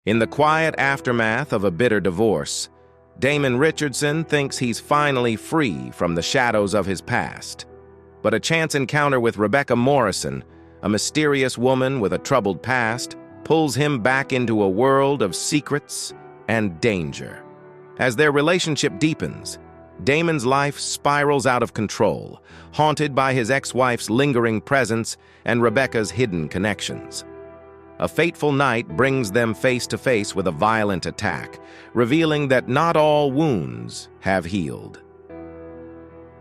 In the quiet aftermath of a bitter divorce, Damon Richardson thinks he's finally free from the shadows of his past. But a chance encounter with Rebecca Morrison, a mysterious woman with a troubled past, pulls him back into a world of secrets and danger. As their relationship deepens, Damon's life spirals out of control, haunted by his ex-wife's lingering presence and Rebecca's hidden connections. A fateful night brings them face to face with a violent attack, revealing that not all wounds have healed.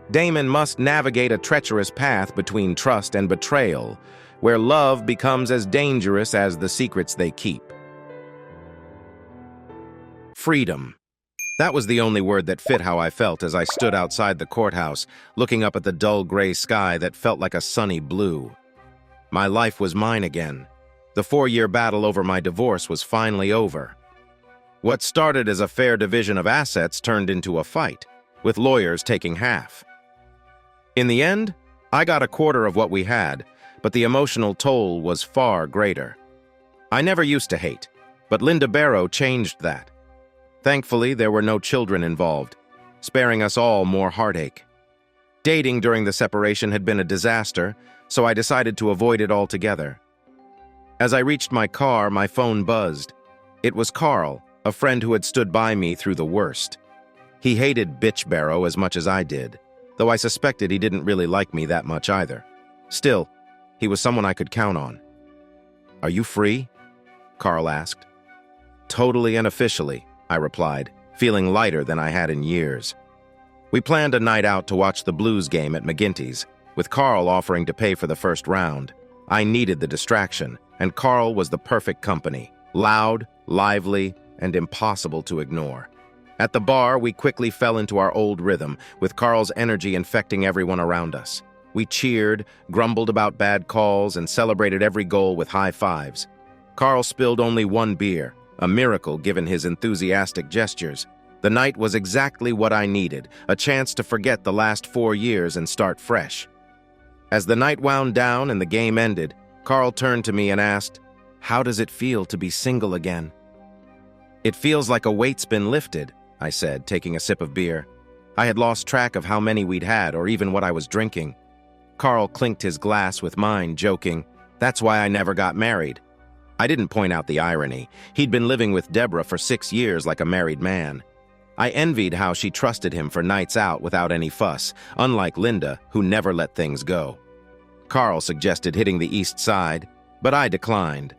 Damon must navigate a treacherous path between trust and betrayal, where love becomes as dangerous as the secrets they keep. Freedom. That was the only word that fit how I felt as I stood outside the courthouse, looking up at the dull gray sky that felt like a sunny blue. My life was mine again. The 4-year battle over my divorce was finally over. What started as a fair division of assets turned into a fight, with lawyers taking half. In the end, I got a quarter of what we had, but the emotional toll was far greater. I never used to hate, but Linda Barrow changed that. Thankfully, there were no children involved, sparing us all more heartache. Dating during the separation had been a disaster, so I decided to avoid it altogether. As I reached my car, my phone buzzed. It was Carl, a friend who had stood by me through the worst. He hated Bitch Barrow as much as I did, though I suspected he didn't really like me that much either. Still, he was someone I could count on. "Are you free?" Carl asked. "Totally and officially," I replied, feeling lighter than I had in years. We planned a night out to watch the Blues game at McGinty's, with Carl offering to pay for the first round. I needed the distraction, and Carl was the perfect company, loud, lively, and impossible to ignore. At the bar, we quickly fell into our old rhythm, with Carl's energy infecting everyone around us. We cheered, grumbled about bad calls, and celebrated every goal with high fives. Carl spilled only one beer, a miracle given his enthusiastic gestures. The night was exactly what I needed, a chance to forget the last 4 years and start fresh. As the night wound down and the game ended, Carl turned to me and asked, "How does it feel to be single again?" "It feels like a weight's been lifted," I said, taking a sip of beer. I had lost track of how many we'd had or even what I was drinking. Carl clinked his glass with mine, joking, "That's why I never got married." I didn't point out the irony. He'd been living with Deborah for 6 years like a married man. I envied how she trusted him for nights out without any fuss, unlike Linda, who never let things go. Carl suggested hitting the east side, but I declined.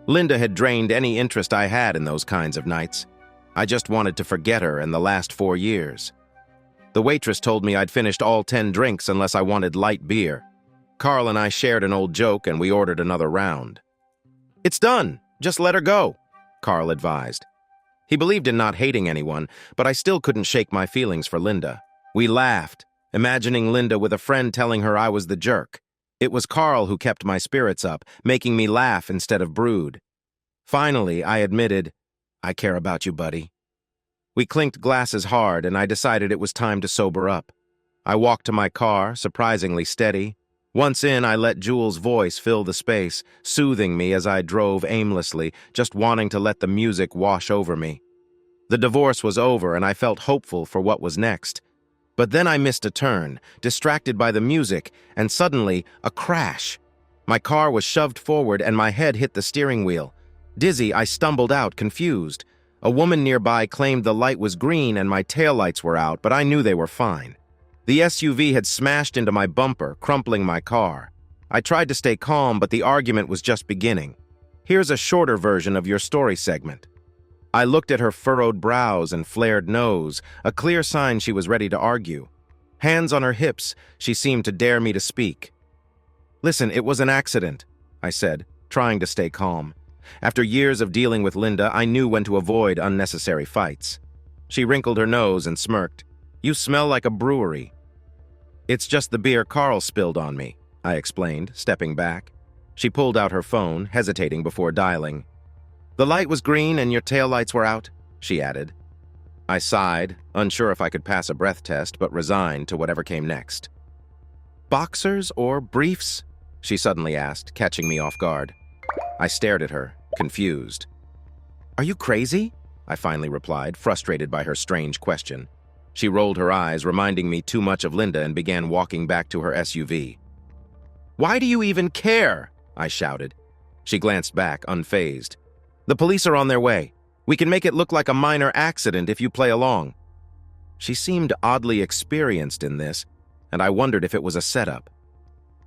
Linda had drained any interest I had in those kinds of nights. I just wanted to forget her and the last 4 years. The waitress told me I'd finished all 10 drinks unless I wanted light beer. Carl and I shared an old joke and we ordered another round. "It's done. Just let her go," Carl advised. He believed in not hating anyone, but I still couldn't shake my feelings for Linda. We laughed, imagining Linda with a friend telling her I was the jerk. It was Carl who kept my spirits up, making me laugh instead of brood. Finally, I admitted, "I care about you, buddy." We clinked glasses hard, and I decided it was time to sober up. I walked to my car, surprisingly steady. Once in, I let Jules' voice fill the space, soothing me as I drove aimlessly, just wanting to let the music wash over me. The divorce was over, and I felt hopeful for what was next. But then I missed a turn, distracted by the music, and suddenly, a crash. My car was shoved forward, and my head hit the steering wheel. Dizzy, I stumbled out, confused. A woman nearby claimed the light was green and my taillights were out, but I knew they were fine. The SUV had smashed into my bumper, crumpling my car. I tried to stay calm, but the argument was just beginning. Here's a shorter version of your story segment. I looked at her furrowed brows and flared nose, a clear sign she was ready to argue. Hands on her hips, she seemed to dare me to speak. "Listen, it was an accident," I said, trying to stay calm. After years of dealing with Linda, I knew when to avoid unnecessary fights. She wrinkled her nose and smirked. "You smell like a brewery." "It's just the beer Carl spilled on me," I explained, stepping back. She pulled out her phone, hesitating before dialing. "The light was green and your taillights were out," she added. I sighed, unsure if I could pass a breath test, but resigned to whatever came next. "Boxers or briefs?" she suddenly asked, catching me off guard. I stared at her, confused. Are you crazy? I finally replied, frustrated by her strange question. She rolled her eyes, reminding me too much of Linda, and began walking back to her SUV. Why do you even care? I shouted. She glanced back, unfazed. The police are on their way. We can make it look like a minor accident if you play along. She seemed oddly experienced in this, and I wondered if it was a setup.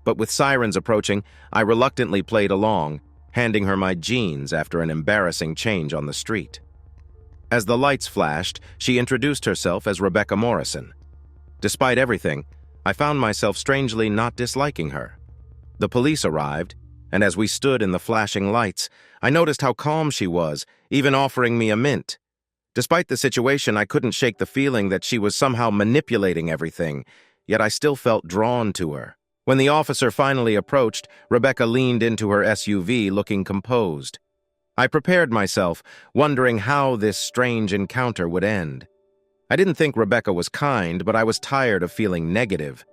But with sirens approaching, I reluctantly played along, handing her my jeans after an embarrassing change on the street. As the lights flashed, she introduced herself as Rebecca Morrison. Despite everything, I found myself strangely not disliking her. The police arrived, and as we stood in the flashing lights, I noticed how calm she was, even offering me a mint. Despite the situation, I couldn't shake the feeling that she was somehow manipulating everything, yet I still felt drawn to her. When the officer finally approached, Rebecca leaned into her SUV looking composed. I prepared myself, wondering how this strange encounter would end. I didn't think Rebecca was kind, but I was tired of feeling negative.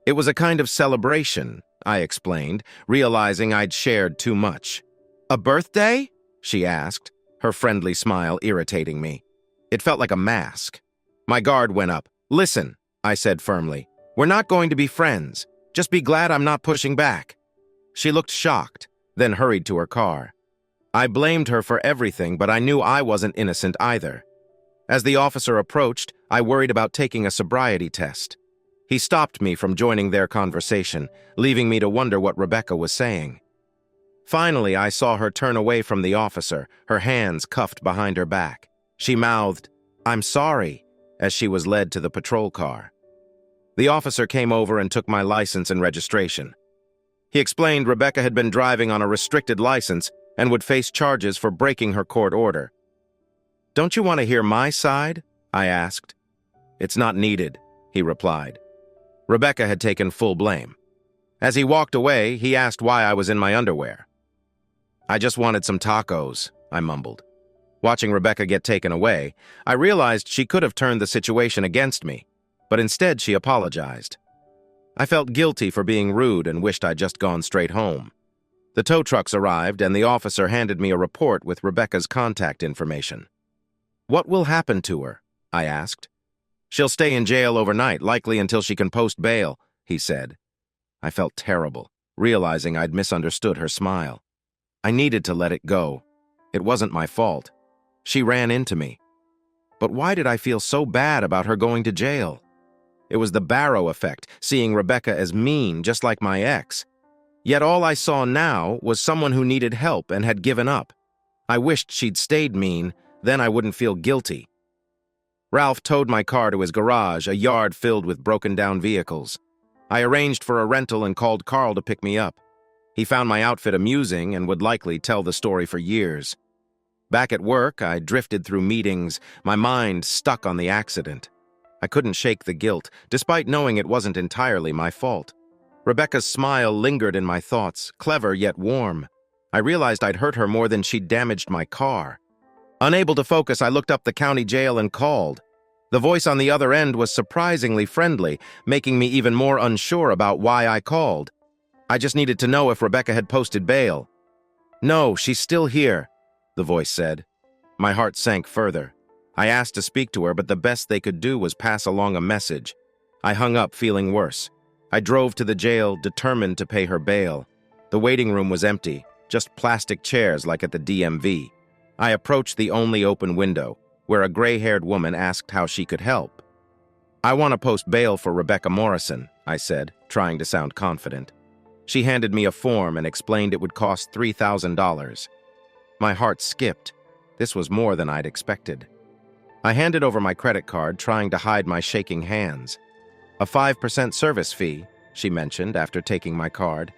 It was a kind of celebration, I explained, realizing I'd shared too much. A birthday? She asked, her friendly smile irritating me. It felt like a mask. My guard went up. Listen, I said firmly. We're not going to be friends. Just be glad I'm not pushing back. She looked shocked, then hurried to her car. I blamed her for everything, but I knew I wasn't innocent either. As the officer approached, I worried about taking a sobriety test. He stopped me from joining their conversation, leaving me to wonder what Rebecca was saying. Finally, I saw her turn away from the officer, her hands cuffed behind her back. She mouthed, "I'm sorry," as she was led to the patrol car. The officer came over and took my license and registration. He explained Rebecca had been driving on a restricted license and would face charges for breaking her court order. "Don't you want to hear my side?" I asked. "It's not needed," he replied. Rebecca had taken full blame. As he walked away, he asked why I was in my underwear. "I just wanted some tacos," I mumbled. Watching Rebecca get taken away, I realized she could have turned the situation against me, but instead she apologized. I felt guilty for being rude and wished I'd just gone straight home. The tow trucks arrived, and the officer handed me a report with Rebecca's contact information. "What will happen to her?" I asked. "She'll stay in jail overnight, likely until she can post bail," he said. I felt terrible, realizing I'd misunderstood her smile. I needed to let it go. It wasn't my fault. She ran into me. But why did I feel so bad about her going to jail? It was the Barrow effect, seeing Rebecca as mean, just like my ex. Yet all I saw now was someone who needed help and had given up. I wished she'd stayed mean, then I wouldn't feel guilty. Ralph towed my car to his garage, a yard filled with broken-down vehicles. I arranged for a rental and called Carl to pick me up. He found my outfit amusing and would likely tell the story for years. Back at work, I drifted through meetings, my mind stuck on the accident. I couldn't shake the guilt, despite knowing it wasn't entirely my fault. Rebecca's smile lingered in my thoughts, clever yet warm. I realized I'd hurt her more than she'd damaged my car. Unable to focus, I looked up the county jail and called. The voice on the other end was surprisingly friendly, making me even more unsure about why I called. I just needed to know if Rebecca had posted bail. "No, she's still here," the voice said. My heart sank further. I asked to speak to her, but the best they could do was pass along a message. I hung up, feeling worse. I drove to the jail, determined to pay her bail. The waiting room was empty, just plastic chairs like at the DMV. I approached the only open window, where a gray-haired woman asked how she could help. "I want to post bail for Rebecca Morrison," I said, trying to sound confident. She handed me a form and explained it would cost $3,000. My heart skipped. This was more than I'd expected. I handed over my credit card, trying to hide my shaking hands. "A 5% service fee," she mentioned after taking my card.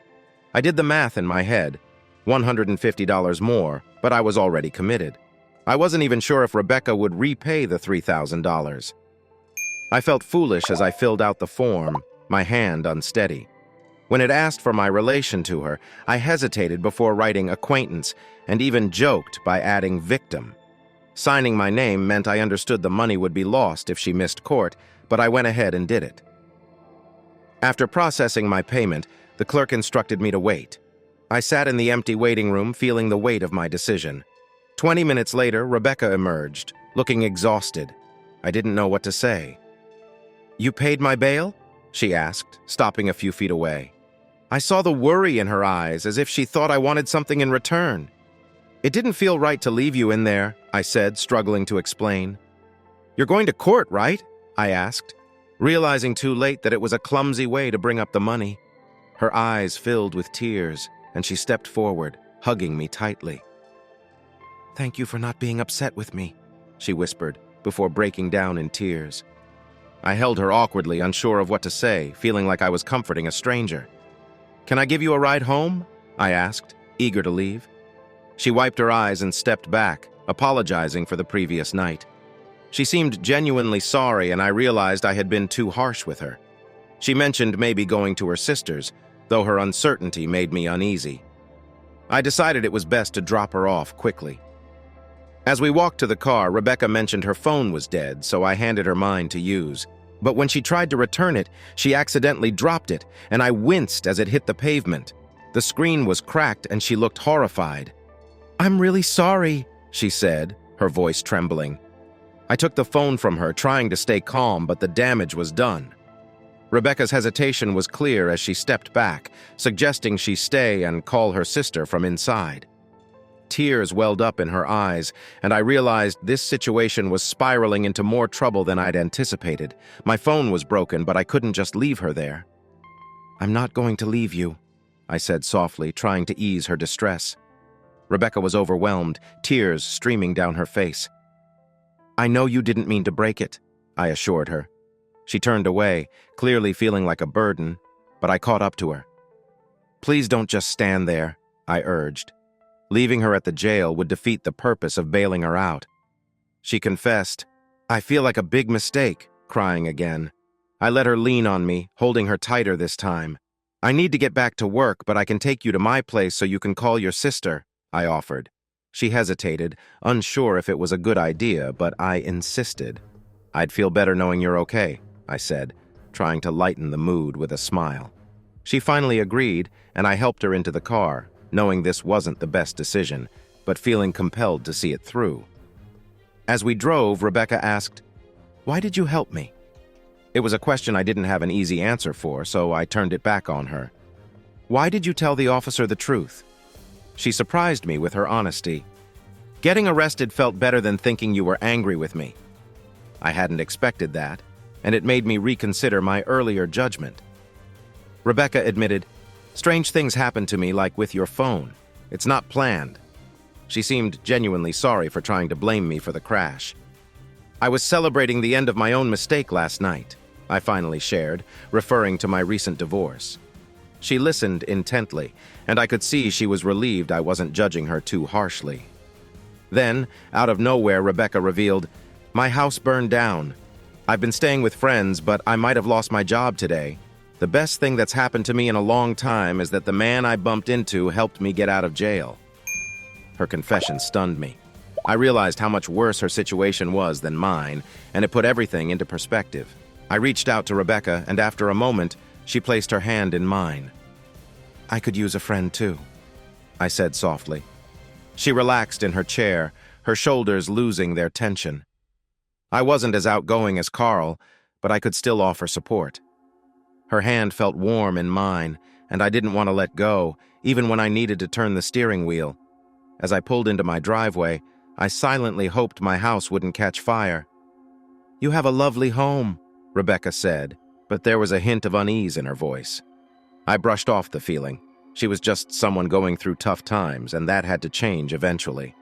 I did the math in my head. $150 more, but I was already committed. I wasn't even sure if Rebecca would repay the $3,000. I felt foolish as I filled out the form, my hand unsteady. When it asked for my relation to her, I hesitated before writing acquaintance and even joked by adding victim. Signing my name meant I understood the money would be lost if she missed court, but I went ahead and did it. After processing my payment, the clerk instructed me to wait. I sat in the empty waiting room, feeling the weight of my decision. 20 minutes later, Rebecca emerged, looking exhausted. I didn't know what to say. "You paid my bail?" she asked, stopping a few feet away. I saw the worry in her eyes, as if she thought I wanted something in return. "It didn't feel right to leave you in there," I said, struggling to explain. "You're going to court, right?" I asked, realizing too late that it was a clumsy way to bring up the money. Her eyes filled with tears, and she stepped forward, hugging me tightly. "Thank you for not being upset with me," she whispered, before breaking down in tears. I held her awkwardly, unsure of what to say, feeling like I was comforting a stranger. "Can I give you a ride home?" I asked, eager to leave. She wiped her eyes and stepped back, apologizing for the previous night. She seemed genuinely sorry, and I realized I had been too harsh with her. She mentioned maybe going to her sister's, though her uncertainty made me uneasy. I decided it was best to drop her off quickly. As we walked to the car, Rebecca mentioned her phone was dead, so I handed her mine to use. But when she tried to return it, she accidentally dropped it, and I winced as it hit the pavement. The screen was cracked, and she looked horrified. "I'm really sorry," she said, her voice trembling. I took the phone from her, trying to stay calm, but the damage was done. Rebecca's hesitation was clear as she stepped back, suggesting she stay and call her sister from inside. Tears welled up in her eyes, and I realized this situation was spiraling into more trouble than I'd anticipated. My phone was broken, but I couldn't just leave her there. "I'm not going to leave you," I said softly, trying to ease her distress. Rebecca was overwhelmed, tears streaming down her face. "I know you didn't mean to break it," I assured her. She turned away, clearly feeling like a burden, but I caught up to her. "Please don't just stand there," I urged. Leaving her at the jail would defeat the purpose of bailing her out. She confessed, "I feel like a big mistake," crying again. I let her lean on me, holding her tighter this time. "I need to get back to work, but I can take you to my place so you can call your sister," I offered. She hesitated, unsure if it was a good idea, but I insisted. "I'd feel better knowing you're okay," I said, trying to lighten the mood with a smile. She finally agreed, and I helped her into the car, knowing this wasn't the best decision, but feeling compelled to see it through. As we drove, Rebecca asked, "Why did you help me?" It was a question I didn't have an easy answer for, so I turned it back on her. "Why did you tell the officer the truth?" She surprised me with her honesty. "Getting arrested felt better than thinking you were angry with me." I hadn't expected that, and it made me reconsider my earlier judgment. Rebecca admitted, "Strange things happen to me, like with your phone. It's not planned." She seemed genuinely sorry for trying to blame me for the crash. "I was celebrating the end of my own mistake last night," I finally shared, referring to my recent divorce. She listened intently, and I could see she was relieved I wasn't judging her too harshly. Then, out of nowhere, Rebecca revealed, "My house burned down. I've been staying with friends, but I might have lost my job today. The best thing that's happened to me in a long time is that the man I bumped into helped me get out of jail." Her confession stunned me. I realized how much worse her situation was than mine, and it put everything into perspective. I reached out to Rebecca, and after a moment, she placed her hand in mine. "I could use a friend too," I said softly. She relaxed in her chair, her shoulders losing their tension. I wasn't as outgoing as Carl, but I could still offer support. Her hand felt warm in mine, and I didn't want to let go, even when I needed to turn the steering wheel. As I pulled into my driveway, I silently hoped my house wouldn't catch fire. "You have a lovely home," Rebecca said, but there was a hint of unease in her voice. I brushed off the feeling. She was just someone going through tough times, and that had to change eventually.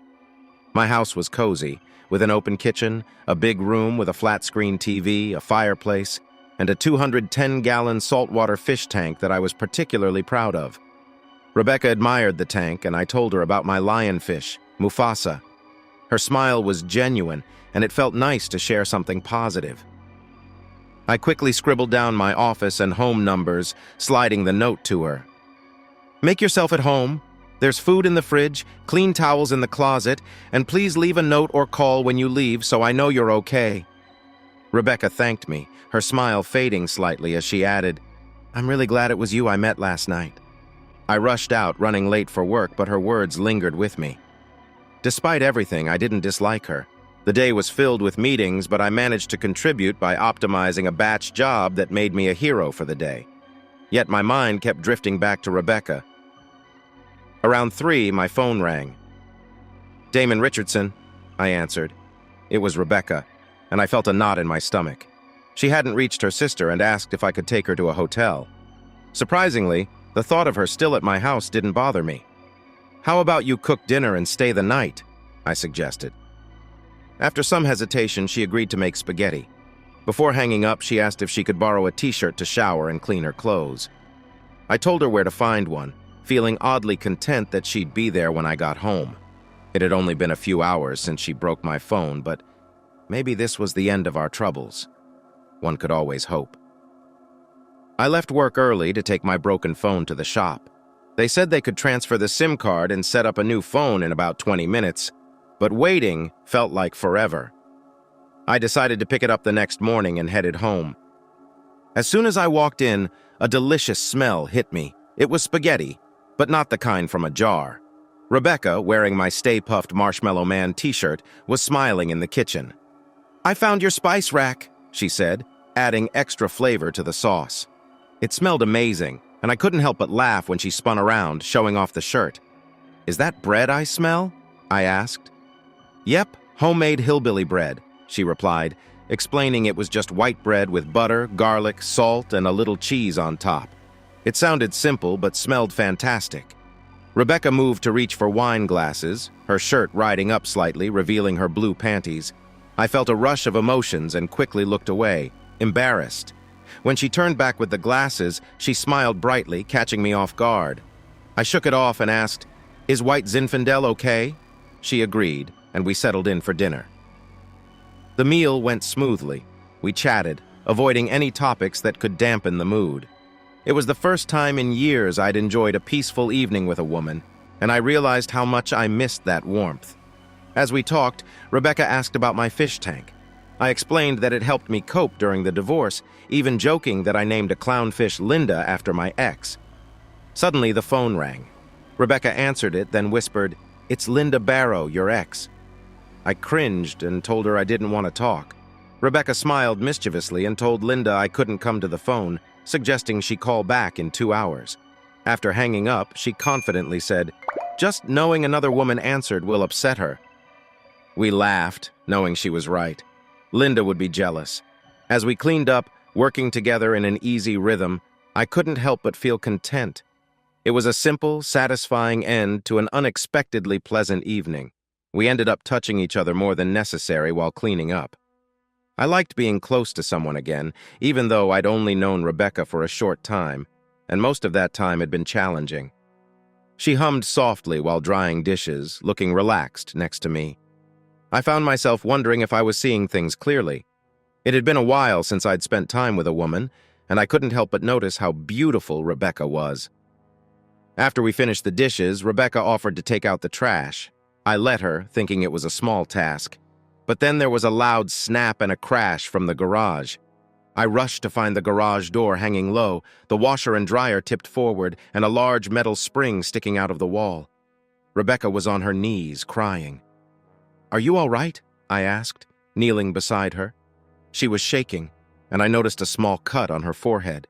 My house was cozy, with an open kitchen, a big room with a flat-screen TV, a fireplace, and a 210-gallon saltwater fish tank that I was particularly proud of. Rebecca admired the tank, and I told her about my lionfish, Mufasa. Her smile was genuine, and it felt nice to share something positive. I quickly scribbled down my office and home numbers, sliding the note to her. "Make yourself at home. There's food in the fridge, clean towels in the closet, and please leave a note or call when you leave so I know you're okay." Rebecca thanked me, her smile fading slightly as she added, "I'm really glad it was you I met last night." I rushed out, running late for work, but her words lingered with me. Despite everything, I didn't dislike her. The day was filled with meetings, but I managed to contribute by optimizing a batch job that made me a hero for the day. Yet my mind kept drifting back to Rebecca. Around 3, my phone rang. "Damon Richardson," I answered. It was Rebecca, and I felt a knot in my stomach. She hadn't reached her sister and asked if I could take her to a hotel. Surprisingly, the thought of her still at my house didn't bother me. "How about you cook dinner and stay the night?" I suggested. After some hesitation, she agreed to make spaghetti. Before hanging up, she asked if she could borrow a t-shirt to shower and clean her clothes. I told her where to find one, feeling oddly content that she'd be there when I got home. It had only been a few hours since she broke my phone, but maybe this was the end of our troubles. One could always hope. I left work early to take my broken phone to the shop. They said they could transfer the SIM card and set up a new phone in about 20 minutes, but waiting felt like forever. I decided to pick it up the next morning and headed home. As soon as I walked in, a delicious smell hit me. It was spaghetti, but not the kind from a jar. Rebecca, wearing my Stay Puft Marshmallow Man t-shirt, was smiling in the kitchen. "I found your spice rack," she said, adding extra flavor to the sauce. It smelled amazing, and I couldn't help but laugh when she spun around, showing off the shirt. "Is that bread I smell?" I asked. "Yep, homemade hillbilly bread," she replied, explaining it was just white bread with butter, garlic, salt, and a little cheese on top. It sounded simple, but smelled fantastic. Rebecca moved to reach for wine glasses, her shirt riding up slightly, revealing her blue panties. I felt a rush of emotions and quickly looked away, embarrassed. When she turned back with the glasses, she smiled brightly, catching me off guard. I shook it off and asked, "Is White Zinfandel okay?" She agreed, and we settled in for dinner. The meal went smoothly. We chatted, avoiding any topics that could dampen the mood. It was the first time in years I'd enjoyed a peaceful evening with a woman, and I realized how much I missed that warmth. As we talked, Rebecca asked about my fish tank. I explained that it helped me cope during the divorce, even joking that I named a clownfish Linda after my ex. Suddenly, the phone rang. Rebecca answered it, then whispered, "It's Linda Barrow, your ex." I cringed and told her I didn't want to talk. Rebecca smiled mischievously and told Linda I couldn't come to the phone, suggesting she call back in 2 hours. After hanging up, she confidently said, "Just knowing another woman answered will upset her." We laughed, knowing she was right. Linda would be jealous. As we cleaned up, working together in an easy rhythm, I couldn't help but feel content. It was a simple, satisfying end to an unexpectedly pleasant evening. We ended up touching each other more than necessary while cleaning up. I liked being close to someone again, even though I'd only known Rebecca for a short time, and most of that time had been challenging. She hummed softly while drying dishes, looking relaxed next to me. I found myself wondering if I was seeing things clearly. It had been a while since I'd spent time with a woman, and I couldn't help but notice how beautiful Rebecca was. After we finished the dishes, Rebecca offered to take out the trash. I let her, thinking it was a small task. But then there was a loud snap and a crash from the garage. I rushed to find the garage door hanging low, the washer and dryer tipped forward, and a large metal spring sticking out of the wall. Rebecca was on her knees, crying. "Are you all right?" I asked, kneeling beside her. She was shaking, and I noticed a small cut on her forehead.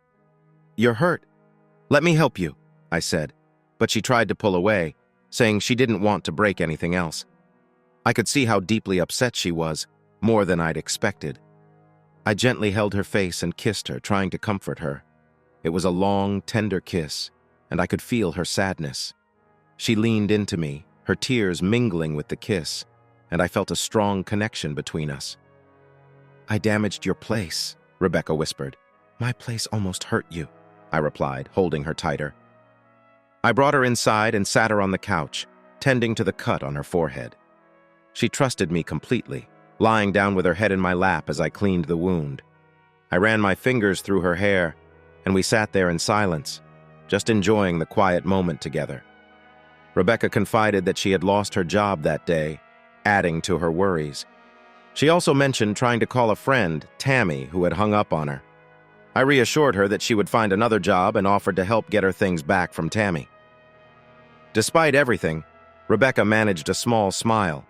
"You're hurt. Let me help you," I said, but she tried to pull away, saying she didn't want to break anything else. I could see how deeply upset she was, more than I'd expected. I gently held her face and kissed her, trying to comfort her. It was a long, tender kiss, and I could feel her sadness. She leaned into me, her tears mingling with the kiss, and I felt a strong connection between us. "I damaged your place," Rebecca whispered. "My place almost hurt you," I replied, holding her tighter. I brought her inside and sat her on the couch, tending to the cut on her forehead. She trusted me completely, lying down with her head in my lap as I cleaned the wound. I ran my fingers through her hair, and we sat there in silence, just enjoying the quiet moment together. Rebecca confided that she had lost her job that day, adding to her worries. She also mentioned trying to call a friend, Tammy, who had hung up on her. I reassured her that she would find another job and offered to help get her things back from Tammy. Despite everything, Rebecca managed a small smile.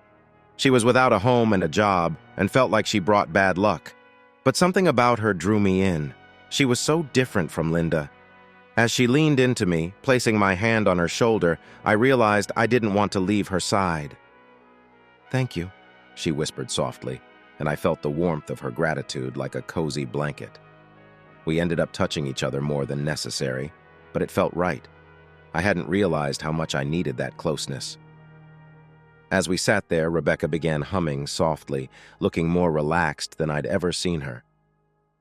She was without a home and a job and felt like she brought bad luck. But something about her drew me in. She was so different from Linda. As she leaned into me, placing my hand on her shoulder, I realized I didn't want to leave her side. "Thank you," she whispered softly, and I felt the warmth of her gratitude like a cozy blanket. We ended up touching each other more than necessary, but it felt right. I hadn't realized how much I needed that closeness. As we sat there, Rebecca began humming softly, looking more relaxed than I'd ever seen her.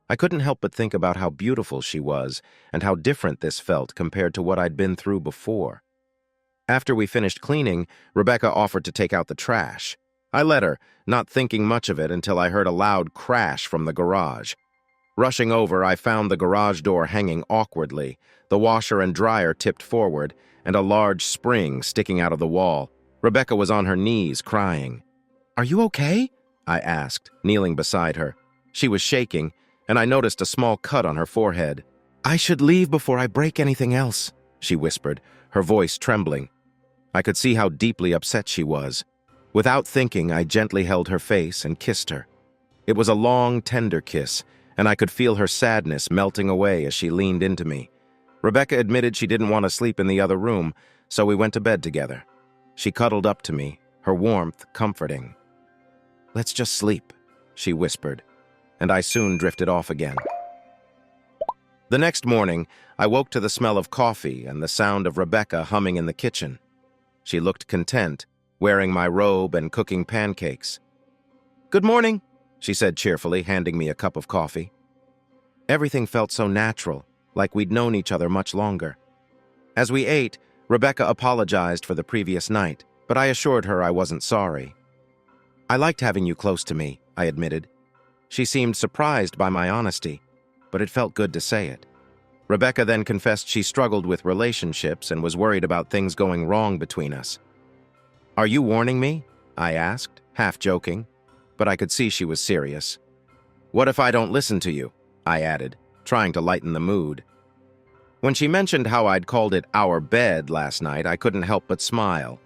I couldn't help but think about how beautiful she was and how different this felt compared to what I'd been through before. After we finished cleaning, Rebecca offered to take out the trash. I let her, not thinking much of it until I heard a loud crash from the garage. Rushing over, I found the garage door hanging awkwardly, the washer and dryer tipped forward, and a large spring sticking out of the wall. Rebecca was on her knees, crying. "Are you okay?" I asked, kneeling beside her. She was shaking, and I noticed a small cut on her forehead. "I should leave before I break anything else," she whispered, her voice trembling. I could see how deeply upset she was. Without thinking, I gently held her face and kissed her. It was a long, tender kiss, and I could feel her sadness melting away as she leaned into me. Rebecca admitted she didn't want to sleep in the other room, so we went to bed together. She cuddled up to me, her warmth comforting. "Let's just sleep," she whispered, and I soon drifted off again. The next morning, I woke to the smell of coffee and the sound of Rebecca humming in the kitchen. She looked content, wearing my robe and cooking pancakes. "Good morning," she said cheerfully, handing me a cup of coffee. Everything felt so natural, like we'd known each other much longer. As we ate, Rebecca apologized for the previous night, but I assured her I wasn't sorry. "I liked having you close to me," I admitted. She seemed surprised by my honesty, but it felt good to say it. Rebecca then confessed she struggled with relationships and was worried about things going wrong between us. "Are you warning me?" I asked, half joking, but I could see she was serious. "What if I don't listen to you?" I added, trying to lighten the mood. When she mentioned how I'd called it our bed last night, I couldn't help but smile.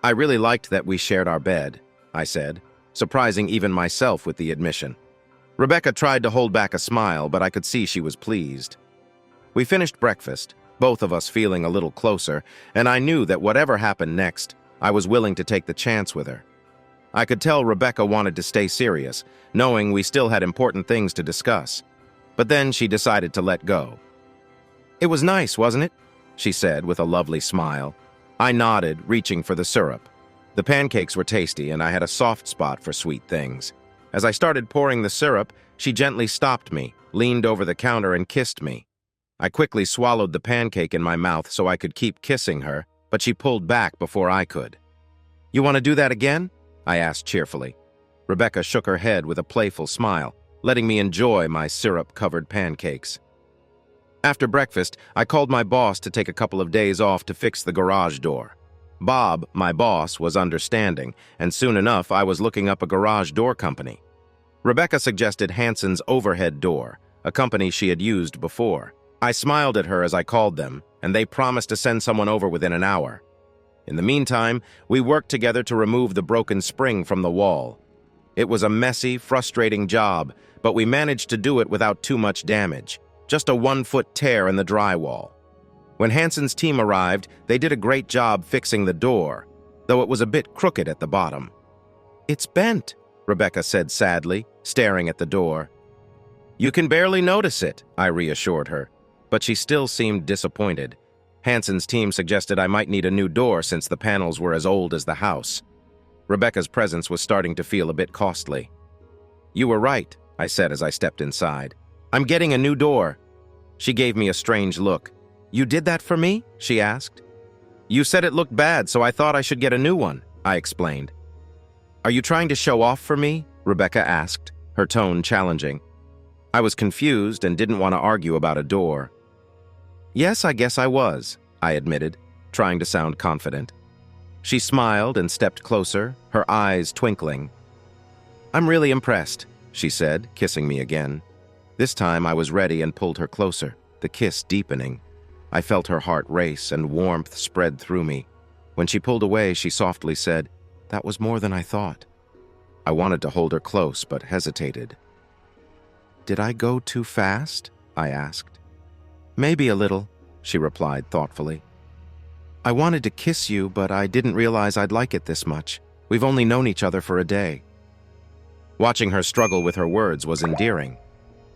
"I really liked that we shared our bed," I said, surprising even myself with the admission. Rebecca tried to hold back a smile, but I could see she was pleased. We finished breakfast, both of us feeling a little closer, and I knew that whatever happened next, I was willing to take the chance with her. I could tell Rebecca wanted to stay serious, knowing we still had important things to discuss. But then she decided to let go. "It was nice, wasn't it?" she said with a lovely smile. I nodded, reaching for the syrup. The pancakes were tasty, and I had a soft spot for sweet things. As I started pouring the syrup, she gently stopped me, leaned over the counter, and kissed me. I quickly swallowed the pancake in my mouth so I could keep kissing her, but she pulled back before I could. "You want to do that again?" I asked cheerfully. Rebecca shook her head with a playful smile, letting me enjoy my syrup-covered pancakes. After breakfast, I called my boss to take a couple of days off to fix the garage door. Bob, my boss, was understanding, and soon enough I was looking up a garage door company. Rebecca suggested Hanson's Overhead Door, a company she had used before. I smiled at her as I called them, and they promised to send someone over within an hour. In the meantime, we worked together to remove the broken spring from the wall. It was a messy, frustrating job, but we managed to do it without too much damage, just a 1-foot tear in the drywall. When Hanson's team arrived, they did a great job fixing the door, though it was a bit crooked at the bottom. "It's bent," Rebecca said sadly, staring at the door. "You can barely notice it," I reassured her, but she still seemed disappointed. Hanson's team suggested I might need a new door since the panels were as old as the house. Rebecca's presence was starting to feel a bit costly. "You were right," I said as I stepped inside. "I'm getting a new door." She gave me a strange look. "You did that for me?" she asked. "You said it looked bad, so I thought I should get a new one," I explained. "Are you trying to show off for me?" Rebecca asked, her tone challenging. I was confused and didn't want to argue about a door. "Yes, I guess I was," I admitted, trying to sound confident. She smiled and stepped closer, her eyes twinkling. "I'm really impressed," she said, kissing me again. This time I was ready and pulled her closer, the kiss deepening. I felt her heart race and warmth spread through me. When she pulled away, she softly said, "That was more than I thought." I wanted to hold her close, but hesitated. "Did I go too fast?" I asked. "Maybe a little," she replied thoughtfully. "I wanted to kiss you, but I didn't realize I'd like it this much. We've only known each other for a day." Watching her struggle with her words was endearing.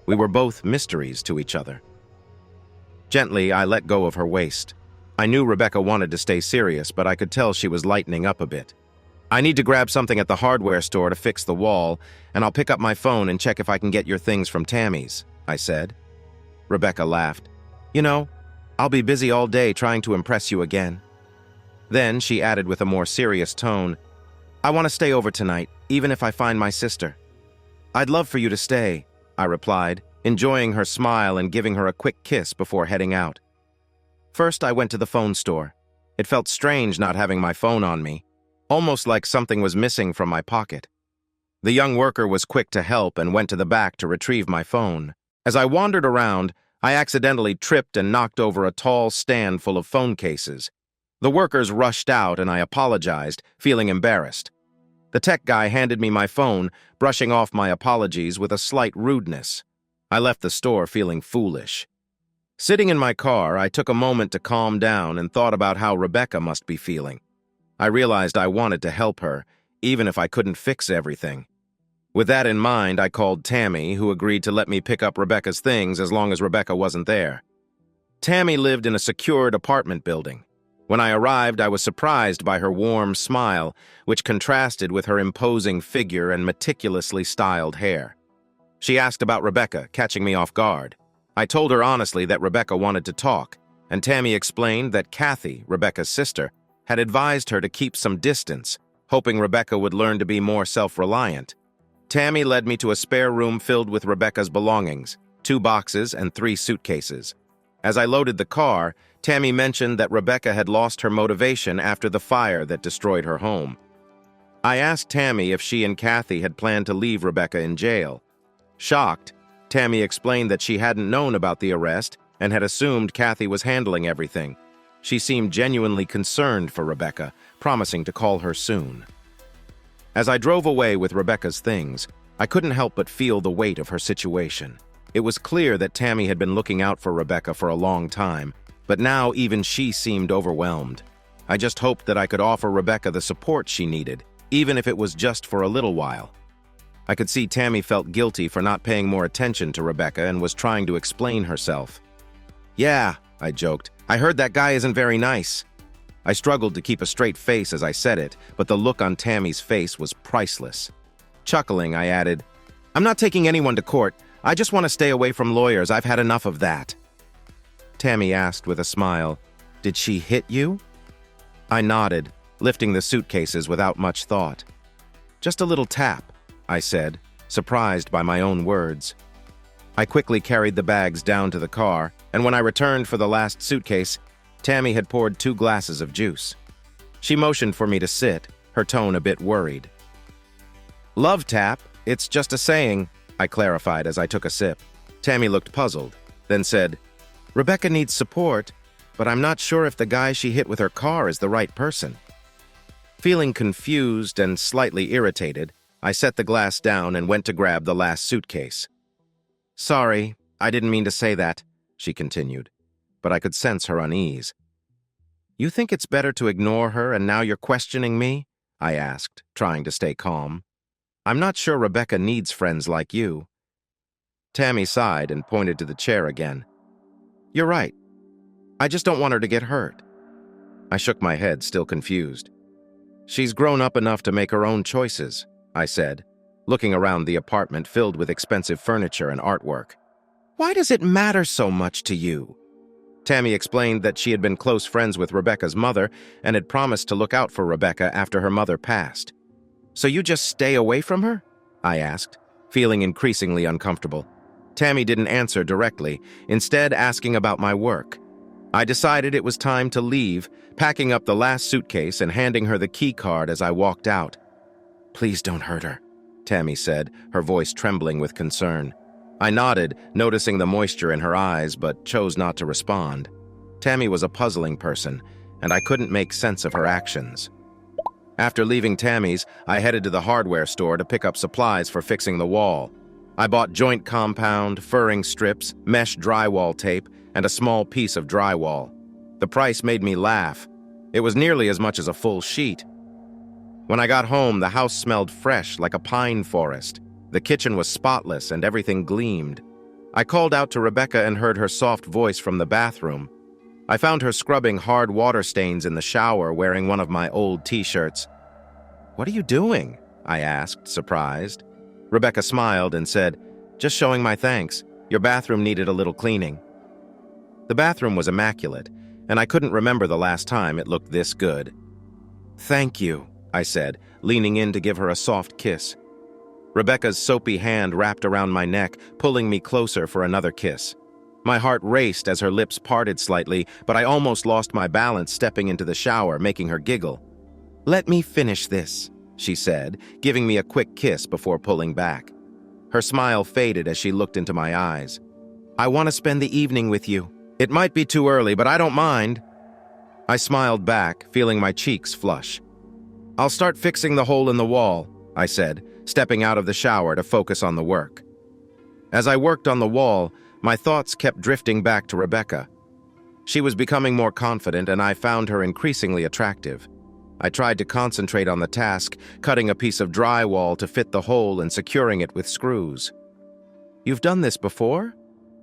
We were both mysteries to each other. Gently, I let go of her waist. I knew Rebecca wanted to stay serious, but I could tell she was lightening up a bit. "I need to grab something at the hardware store to fix the wall, and I'll pick up my phone and check if I can get your things from Tammy's," I said. Rebecca laughed. "You know, I'll be busy all day trying to impress you again." Then she added with a more serious tone, "I want to stay over tonight, even if I find my sister." "I'd love for you to stay," I replied, enjoying her smile and giving her a quick kiss before heading out. First, I went to the phone store. It felt strange not having my phone on me, almost like something was missing from my pocket. The young worker was quick to help and went to the back to retrieve my phone. As I wandered around, I accidentally tripped and knocked over a tall stand full of phone cases. The workers rushed out and I apologized, feeling embarrassed. The tech guy handed me my phone, brushing off my apologies with a slight rudeness. I left the store feeling foolish. Sitting in my car, I took a moment to calm down and thought about how Rebecca must be feeling. I realized I wanted to help her, even if I couldn't fix everything. With that in mind, I called Tammy, who agreed to let me pick up Rebecca's things as long as Rebecca wasn't there. Tammy lived in a secured apartment building. When I arrived, I was surprised by her warm smile, which contrasted with her imposing figure and meticulously styled hair. She asked about Rebecca, catching me off guard. I told her honestly that Rebecca wanted to talk, and Tammy explained that Kathy, Rebecca's sister, had advised her to keep some distance, hoping Rebecca would learn to be more self-reliant. Tammy led me to a spare room filled with Rebecca's belongings, 2 boxes and 3 suitcases. As I loaded the car, Tammy mentioned that Rebecca had lost her motivation after the fire that destroyed her home. I asked Tammy if she and Kathy had planned to leave Rebecca in jail. Shocked, Tammy explained that she hadn't known about the arrest and had assumed Kathy was handling everything. She seemed genuinely concerned for Rebecca, promising to call her soon. As I drove away with Rebecca's things, I couldn't help but feel the weight of her situation. It was clear that Tammy had been looking out for Rebecca for a long time, but now even she seemed overwhelmed. I just hoped that I could offer Rebecca the support she needed, even if it was just for a little while. I could see Tammy felt guilty for not paying more attention to Rebecca and was trying to explain herself. "Yeah," I joked, "I heard that guy isn't very nice." I struggled to keep a straight face as I said it, but the look on Tammy's face was priceless. Chuckling, I added, "I'm not taking anyone to court. I just want to stay away from lawyers. I've had enough of that." Tammy asked with a smile, "Did she hit you?" I nodded, lifting the suitcases without much thought. "Just a little tap," I said, surprised by my own words. I quickly carried the bags down to the car, and when I returned for the last suitcase, Tammy had poured 2 glasses of juice. She motioned for me to sit, her tone a bit worried. "Love tap, it's just a saying," I clarified as I took a sip. Tammy looked puzzled, then said, "Rebecca needs support, but I'm not sure if the guy she hit with her car is the right person." Feeling confused and slightly irritated, I set the glass down and went to grab the last suitcase. "Sorry, I didn't mean to say that," she continued, but I could sense her unease. "You think it's better to ignore her and now you're questioning me?" I asked, trying to stay calm. "I'm not sure Rebecca needs friends like you." Tammy sighed and pointed to the chair again. "You're right. I just don't want her to get hurt." I shook my head, still confused. "She's grown up enough to make her own choices," I said, looking around the apartment filled with expensive furniture and artwork. "Why does it matter so much to you?" Tammy explained that she had been close friends with Rebecca's mother and had promised to look out for Rebecca after her mother passed. "So you just stay away from her?" I asked, feeling increasingly uncomfortable. Tammy didn't answer directly, instead asking about my work. I decided it was time to leave, packing up the last suitcase and handing her the key card as I walked out. "Please don't hurt her," Tammy said, her voice trembling with concern. I nodded, noticing the moisture in her eyes, but chose not to respond. Tammy was a puzzling person, and I couldn't make sense of her actions. After leaving Tammy's, I headed to the hardware store to pick up supplies for fixing the wall. I bought joint compound, furring strips, mesh drywall tape, and a small piece of drywall. The price made me laugh. It was nearly as much as a full sheet. When I got home, the house smelled fresh, like a pine forest. The kitchen was spotless and everything gleamed. I called out to Rebecca and heard her soft voice from the bathroom. I found her scrubbing hard water stains in the shower, wearing one of my old t-shirts. "What are you doing?" I asked, surprised. Rebecca smiled and said, "Just showing my thanks. Your bathroom needed a little cleaning." The bathroom was immaculate, and I couldn't remember the last time it looked this good. "Thank you," I said, leaning in to give her a soft kiss. Rebecca's soapy hand wrapped around my neck, pulling me closer for another kiss. My heart raced as her lips parted slightly, but I almost lost my balance stepping into the shower, making her giggle. "Let me finish this," she said, giving me a quick kiss before pulling back. Her smile faded as she looked into my eyes. "I want to spend the evening with you. It might be too early, but I don't mind." I smiled back, feeling my cheeks flush. "I'll start fixing the hole in the wall," I said, stepping out of the shower to focus on the work. As I worked on the wall, my thoughts kept drifting back to Rebecca. She was becoming more confident, and I found her increasingly attractive. I tried to concentrate on the task, cutting a piece of drywall to fit the hole and securing it with screws. "You've done this before?"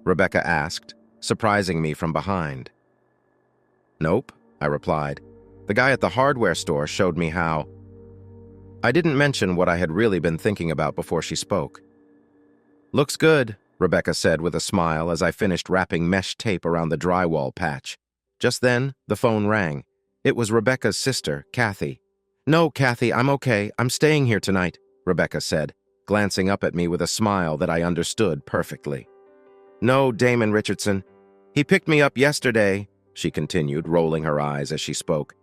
Rebecca asked, surprising me from behind. "Nope," I replied. "The guy at the hardware store showed me how." I didn't mention what I had really been thinking about before she spoke. "Looks good," Rebecca said with a smile as I finished wrapping mesh tape around the drywall patch. Just then, the phone rang. It was Rebecca's sister, Kathy. "No, Kathy, I'm okay. I'm staying here tonight," Rebecca said, glancing up at me with a smile that I understood perfectly. "No, Damon Richardson. He picked me up yesterday," she continued, rolling her eyes as she spoke.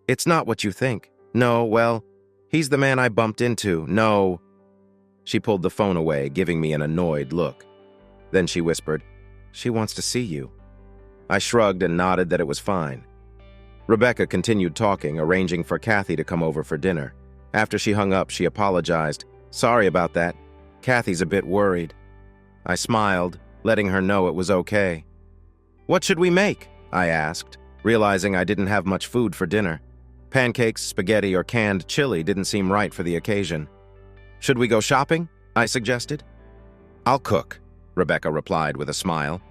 "It's not what you think. No, well, he's the man I bumped into. No." She pulled the phone away, giving me an annoyed look. Then she whispered, "She wants to see you." I shrugged and nodded that it was fine. Rebecca continued talking, arranging for Kathy to come over for dinner. After she hung up, she apologized. "Sorry about that. Kathy's a bit worried." I smiled, letting her know it was okay. "What should we make?" I asked, realizing I didn't have much food for dinner. Pancakes, spaghetti, or canned chili didn't seem right for the occasion. "Should we go shopping?" I suggested. "I'll cook," Rebecca replied with a smile.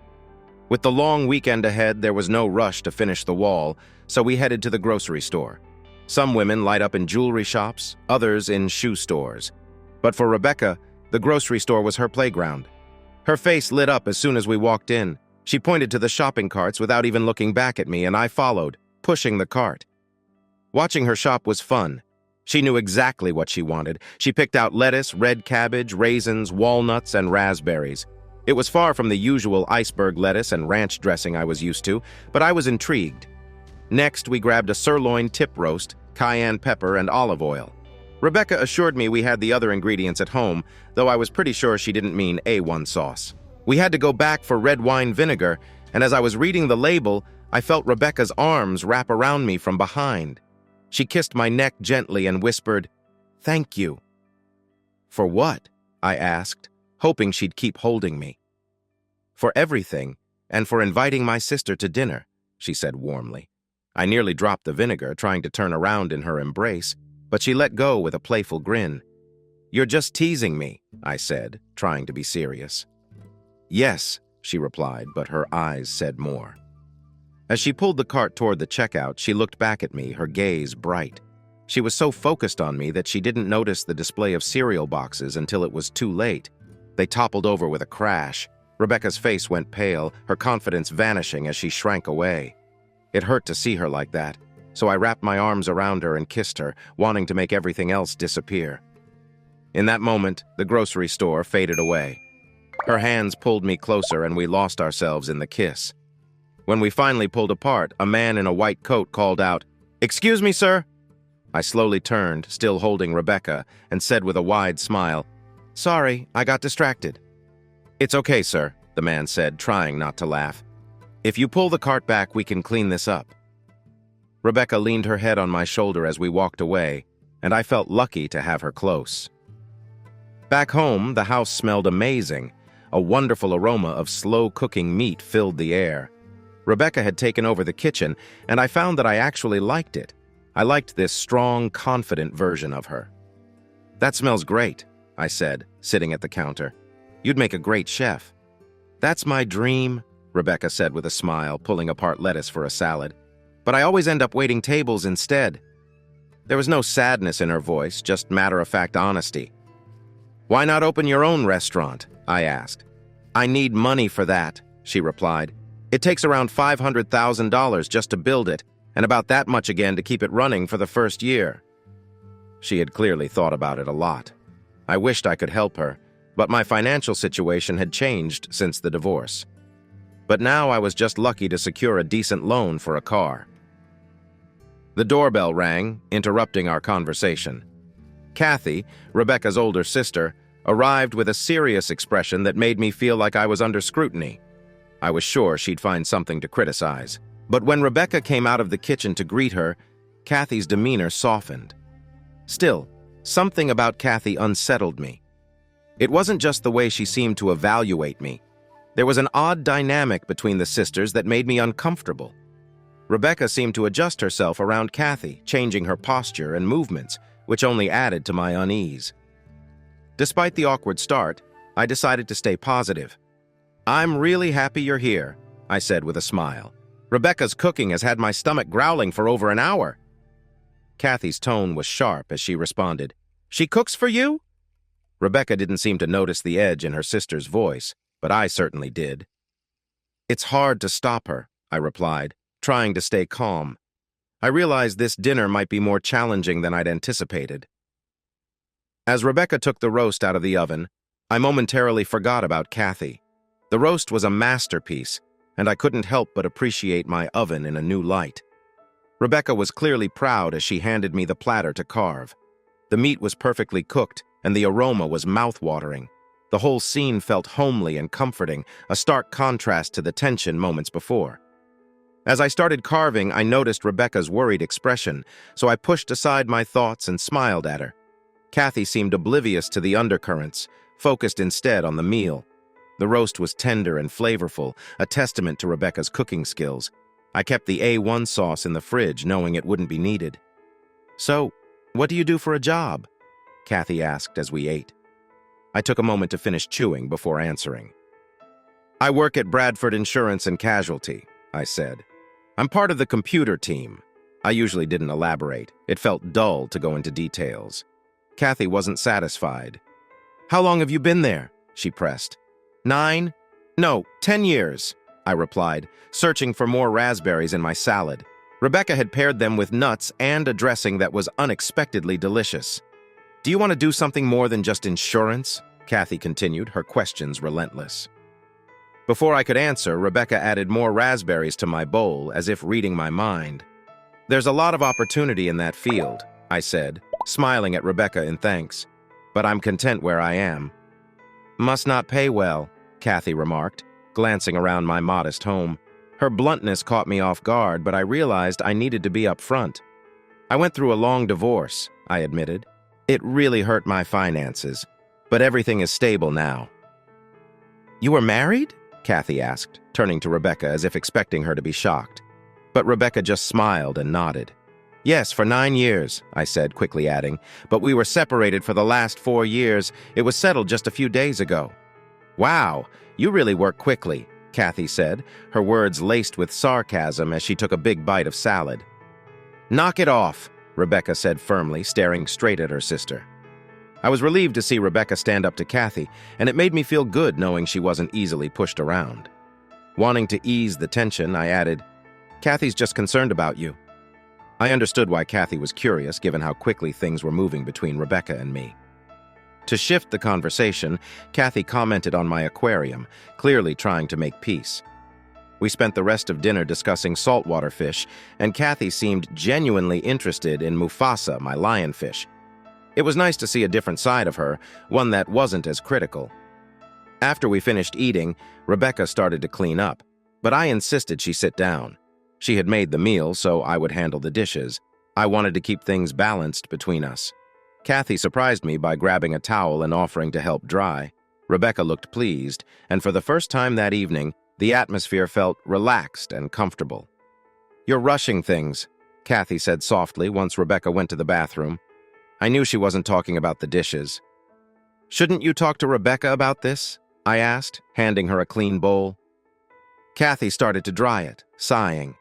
With the long weekend ahead, there was no rush to finish the wall, so we headed to the grocery store. Some women light up in jewelry shops, others in shoe stores. But for Rebecca, the grocery store was her playground. Her face lit up as soon as we walked in. She pointed to the shopping carts without even looking back at me, and I followed, pushing the cart. Watching her shop was fun. She knew exactly what she wanted. She picked out lettuce, red cabbage, raisins, walnuts, and raspberries. It was far from the usual iceberg lettuce and ranch dressing I was used to, but I was intrigued. Next, we grabbed a sirloin tip roast, cayenne pepper, and olive oil. Rebecca assured me we had the other ingredients at home, though I was pretty sure she didn't mean A1 sauce. We had to go back for red wine vinegar, and as I was reading the label, I felt Rebecca's arms wrap around me from behind. She kissed my neck gently and whispered, "Thank you." "For what?" I asked, hoping she'd keep holding me. "For everything, and for inviting my sister to dinner," she said warmly. I nearly dropped the vinegar, trying to turn around in her embrace, but she let go with a playful grin. "You're just teasing me," I said, trying to be serious. "Yes," she replied, but her eyes said more. As she pulled the cart toward the checkout, she looked back at me, her gaze bright. She was so focused on me that she didn't notice the display of cereal boxes until it was too late. They toppled over with a crash. Rebecca's face went pale, her confidence vanishing as she shrank away. It hurt to see her like that, so I wrapped my arms around her and kissed her, wanting to make everything else disappear. In that moment, the grocery store faded away. Her hands pulled me closer and we lost ourselves in the kiss. When we finally pulled apart, a man in a white coat called out, "Excuse me, sir?" I slowly turned, still holding Rebecca, and said with a wide smile, "Sorry, I got distracted." "It's okay, sir," the man said, trying not to laugh. "If you pull the cart back, we can clean this up." Rebecca leaned her head on my shoulder as we walked away, and I felt lucky to have her close. Back home, the house smelled amazing. A wonderful aroma of slow-cooking meat filled the air. Rebecca had taken over the kitchen, and I found that I actually liked it. I liked this strong, confident version of her. "That smells great," I said, sitting at the counter. "You'd make a great chef." "That's my dream," Rebecca said with a smile, pulling apart lettuce for a salad. "But I always end up waiting tables instead." There was no sadness in her voice, just matter-of-fact honesty. "Why not open your own restaurant?" I asked. "I need money for that," she replied. "It takes around $500,000 just to build it, and about that much again to keep it running for the first year." She had clearly thought about it a lot. I wished I could help her, but my financial situation had changed since the divorce. But now I was just lucky to secure a decent loan for a car. The doorbell rang, interrupting our conversation. Kathy, Rebecca's older sister, arrived with a serious expression that made me feel like I was under scrutiny. I was sure she'd find something to criticize. But when Rebecca came out of the kitchen to greet her, Kathy's demeanor softened. Still, something about Kathy unsettled me. It wasn't just the way she seemed to evaluate me. There was an odd dynamic between the sisters that made me uncomfortable. Rebecca seemed to adjust herself around Kathy, changing her posture and movements, which only added to my unease. Despite the awkward start, I decided to stay positive. "I'm really happy you're here," I said with a smile. "Rebecca's cooking has had my stomach growling for over an hour." Kathy's tone was sharp as she responded, "She cooks for you?" Rebecca didn't seem to notice the edge in her sister's voice, but I certainly did. "It's hard to stop her," I replied, trying to stay calm. I realized this dinner might be more challenging than I'd anticipated. As Rebecca took the roast out of the oven, I momentarily forgot about Kathy. The roast was a masterpiece, and I couldn't help but appreciate my oven in a new light. Rebecca was clearly proud as she handed me the platter to carve. The meat was perfectly cooked, and the aroma was mouth-watering. The whole scene felt homely and comforting, a stark contrast to the tension moments before. As I started carving, I noticed Rebecca's worried expression, so I pushed aside my thoughts and smiled at her. Kathy seemed oblivious to the undercurrents, focused instead on the meal. The roast was tender and flavorful, a testament to Rebecca's cooking skills. I kept the A1 sauce in the fridge, knowing it wouldn't be needed. "So, what do you do for a job?" Kathy asked as we ate. I took a moment to finish chewing before answering. "I work at Bradford Insurance and Casualty," I said. "I'm part of the computer team." I usually didn't elaborate. It felt dull to go into details. Kathy wasn't satisfied. "How long have you been there?" she pressed. 9? No, 10 years, I replied, searching for more raspberries in my salad. Rebecca had paired them with nuts and a dressing that was unexpectedly delicious. "Do you want to do something more than just insurance?" Kathy continued, her questions relentless. Before I could answer, Rebecca added more raspberries to my bowl, as if reading my mind. "There's a lot of opportunity in that field," I said, smiling at Rebecca in thanks. "But I'm content where I am." "Must not pay well," Kathy remarked, glancing around my modest home. Her bluntness caught me off guard, but I realized I needed to be upfront. "I went through a long divorce," I admitted. "It really hurt my finances, but everything is stable now." "You were married?" Kathy asked, turning to Rebecca as if expecting her to be shocked. But Rebecca just smiled and nodded. "Yes, for 9 years, I said, quickly adding, "but we were separated for the last 4 years. It was settled just a few days ago." "Wow, you really work quickly," Kathy said, her words laced with sarcasm as she took a big bite of salad. "Knock it off," Rebecca said firmly, staring straight at her sister. I was relieved to see Rebecca stand up to Kathy, and it made me feel good knowing she wasn't easily pushed around. Wanting to ease the tension, I added, "Kathy's just concerned about you." I understood why Kathy was curious, given how quickly things were moving between Rebecca and me. To shift the conversation, Kathy commented on my aquarium, clearly trying to make peace. We spent the rest of dinner discussing saltwater fish, and Kathy seemed genuinely interested in Mufasa, my lionfish. It was nice to see a different side of her, one that wasn't as critical. After we finished eating, Rebecca started to clean up, but I insisted she sit down. She had made the meal, so I would handle the dishes. I wanted to keep things balanced between us. Kathy surprised me by grabbing a towel and offering to help dry. Rebecca looked pleased, and for the first time that evening, the atmosphere felt relaxed and comfortable. "You're rushing things," Kathy said softly once Rebecca went to the bathroom. I knew she wasn't talking about the dishes. "Shouldn't you talk to Rebecca about this?" I asked, handing her a clean bowl. Kathy started to dry it, sighing.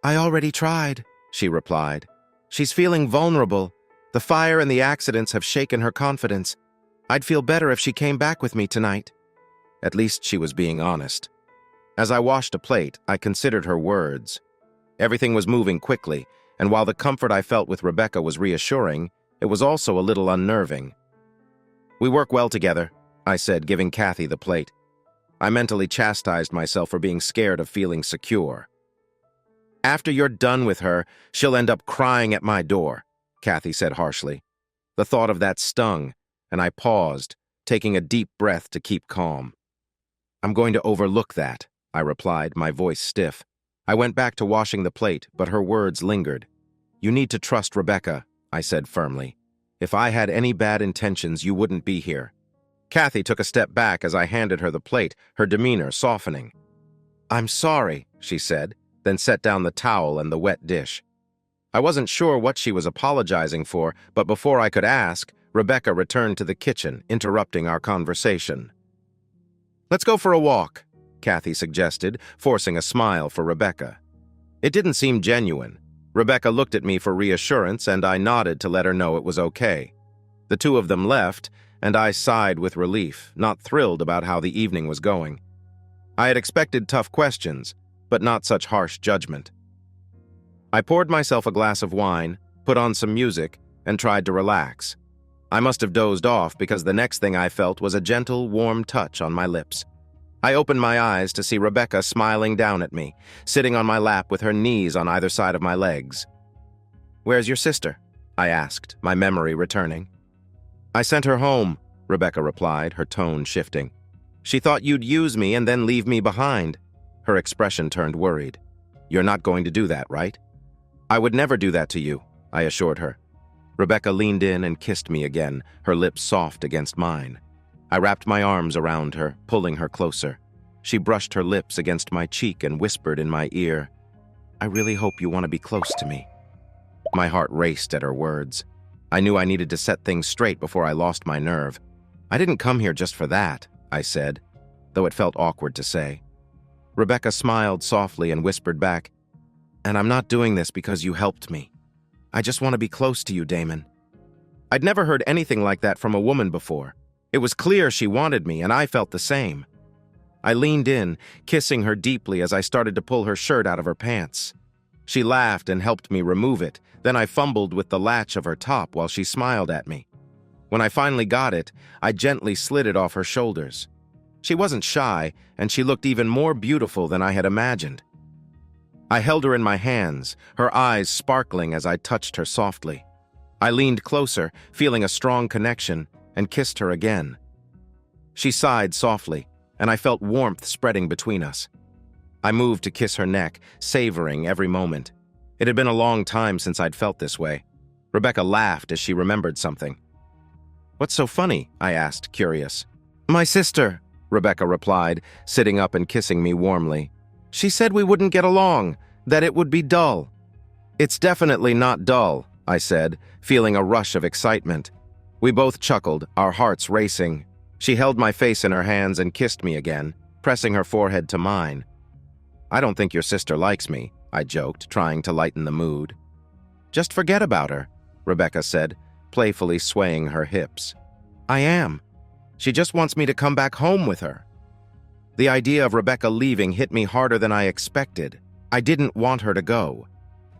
"I already tried," she replied. "She's feeling vulnerable. The fire and the accidents have shaken her confidence. I'd feel better if she came back with me tonight." At least she was being honest. As I washed a plate, I considered her words. Everything was moving quickly, and while the comfort I felt with Rebecca was reassuring, it was also a little unnerving. "We work well together," I said, giving Kathy the plate. I mentally chastised myself for being scared of feeling secure. "After you're done with her, she'll end up crying at my door," Kathy said harshly. The thought of that stung, and I paused, taking a deep breath to keep calm. "I'm going to overlook that," I replied, my voice stiff. I went back to washing the plate, but her words lingered. "You need to trust Rebecca," I said firmly. "If I had any bad intentions, you wouldn't be here." Kathy took a step back as I handed her the plate, her demeanor softening. "I'm sorry," she said, then set down the towel and the wet dish. I wasn't sure what she was apologizing for, but before I could ask, Rebecca returned to the kitchen, interrupting our conversation. "Let's go for a walk," Kathy suggested, forcing a smile for Rebecca. It didn't seem genuine. Rebecca looked at me for reassurance, and I nodded to let her know it was okay. The two of them left, and I sighed with relief, not thrilled about how the evening was going. I had expected tough questions, but not such harsh judgment. I poured myself a glass of wine, put on some music, and tried to relax. I must have dozed off because the next thing I felt was a gentle, warm touch on my lips. I opened my eyes to see Rebecca smiling down at me, sitting on my lap with her knees on either side of my legs. "Where's your sister?" I asked, my memory returning. "I sent her home," Rebecca replied, her tone shifting. "She thought you'd use me and then leave me behind." Her expression turned worried. "You're not going to do that, right?" "I would never do that to you," I assured her. Rebecca leaned in and kissed me again, her lips soft against mine. I wrapped my arms around her, pulling her closer. She brushed her lips against my cheek and whispered in my ear, "I really hope you want to be close to me." My heart raced at her words. I knew I needed to set things straight before I lost my nerve. "I didn't come here just for that," I said, though it felt awkward to say. Rebecca smiled softly and whispered back, "And I'm not doing this because you helped me. I just want to be close to you, Damon." I'd never heard anything like that from a woman before. It was clear she wanted me, and I felt the same. I leaned in, kissing her deeply as I started to pull her shirt out of her pants. She laughed and helped me remove it. Then I fumbled with the latch of her top while she smiled at me. When I finally got it, I gently slid it off her shoulders. She wasn't shy, and she looked even more beautiful than I had imagined. I held her in my hands, her eyes sparkling as I touched her softly. I leaned closer, feeling a strong connection, and kissed her again. She sighed softly, and I felt warmth spreading between us. I moved to kiss her neck, savoring every moment. It had been a long time since I'd felt this way. Rebecca laughed as she remembered something. "What's so funny?" I asked, curious. "My sister," Rebecca replied, sitting up and kissing me warmly. "She said we wouldn't get along, that it would be dull." "It's definitely not dull," I said, feeling a rush of excitement. We both chuckled, our hearts racing. She held my face in her hands and kissed me again, pressing her forehead to mine. "I don't think your sister likes me," I joked, trying to lighten the mood. "Just forget about her," Rebecca said, playfully swaying her hips. "I am. She just wants me to come back home with her." The idea of Rebecca leaving hit me harder than I expected. I didn't want her to go.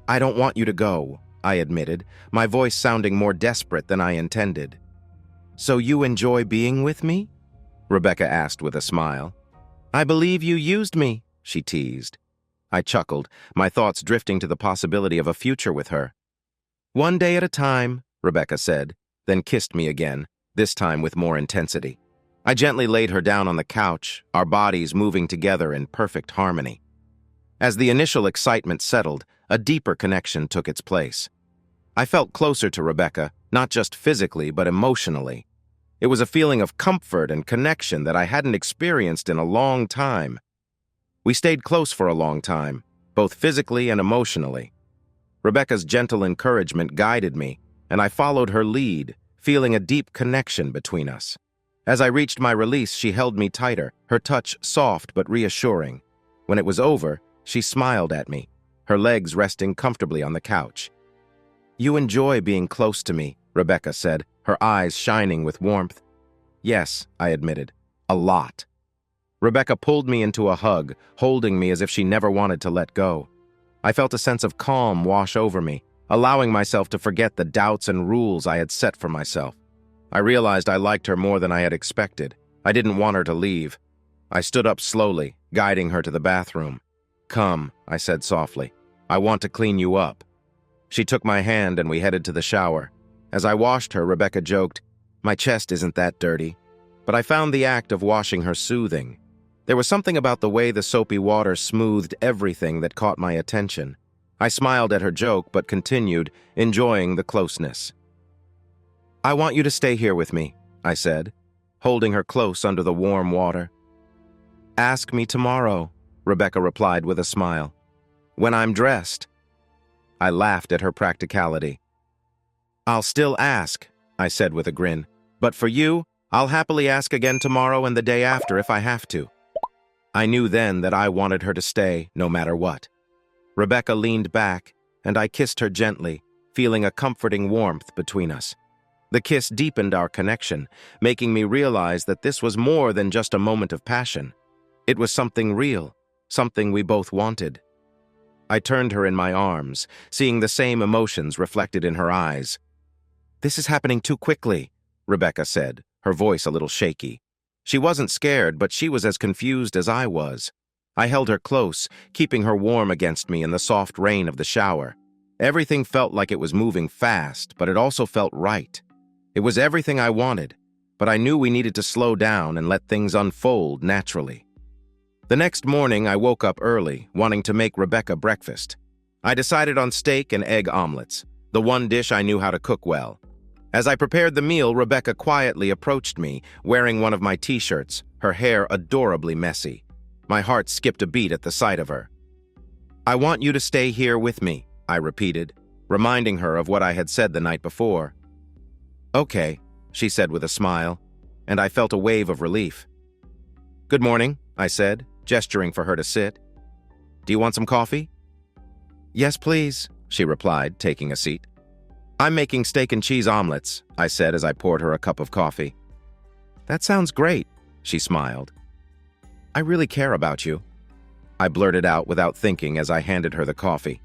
"I don't want you to go," I admitted, my voice sounding more desperate than I intended. "So you enjoy being with me?" Rebecca asked with a smile. "I believe you used me," she teased. I chuckled, my thoughts drifting to the possibility of a future with her. "One day at a time," Rebecca said, then kissed me again, this time with more intensity. I gently laid her down on the couch, our bodies moving together in perfect harmony. As the initial excitement settled, a deeper connection took its place. I felt closer to Rebecca, not just physically, but emotionally. It was a feeling of comfort and connection that I hadn't experienced in a long time. We stayed close for a long time, both physically and emotionally. Rebecca's gentle encouragement guided me, and I followed her lead, feeling a deep connection between us. As I reached my release, she held me tighter, her touch soft but reassuring. When it was over, she smiled at me, her legs resting comfortably on the couch. "You enjoy being close to me," Rebecca said, her eyes shining with warmth. "Yes," I admitted, "a lot." Rebecca pulled me into a hug, holding me as if she never wanted to let go. I felt a sense of calm wash over me, allowing myself to forget the doubts and rules I had set for myself. I realized I liked her more than I had expected. I didn't want her to leave. I stood up slowly, guiding her to the bathroom. "Come," I said softly. "I want to clean you up." She took my hand and we headed to the shower. As I washed her, Rebecca joked, "My chest isn't that dirty." But I found the act of washing her soothing. There was something about the way the soapy water smoothed everything that caught my attention. I smiled at her joke but continued, enjoying the closeness. "I want you to stay here with me," I said, holding her close under the warm water. "Ask me tomorrow," Rebecca replied with a smile. "When I'm dressed." I laughed at her practicality. "I'll still ask," I said with a grin. "But for you, I'll happily ask again tomorrow and the day after if I have to." I knew then that I wanted her to stay, no matter what. Rebecca leaned back, and I kissed her gently, feeling a comforting warmth between us. The kiss deepened our connection, making me realize that this was more than just a moment of passion. It was something real, something we both wanted. I turned her in my arms, seeing the same emotions reflected in her eyes. "This is happening too quickly," Rebecca said, her voice a little shaky. She wasn't scared, but she was as confused as I was. I held her close, keeping her warm against me in the soft rain of the shower. Everything felt like it was moving fast, but it also felt right. It was everything I wanted, but I knew we needed to slow down and let things unfold naturally. The next morning, I woke up early, wanting to make Rebecca breakfast. I decided on steak and egg omelets, the one dish I knew how to cook well. As I prepared the meal, Rebecca quietly approached me, wearing one of my t-shirts, her hair adorably messy. My heart skipped a beat at the sight of her. "I want you to stay here with me," I repeated, reminding her of what I had said the night before. "Okay," she said with a smile, and I felt a wave of relief. "Good morning," I said, gesturing for her to sit. "Do you want some coffee?" "Yes, please," she replied, taking a seat. "I'm making steak and cheese omelets," I said as I poured her a cup of coffee. "That sounds great," she smiled. "I really care about you," I blurted out without thinking as I handed her the coffee.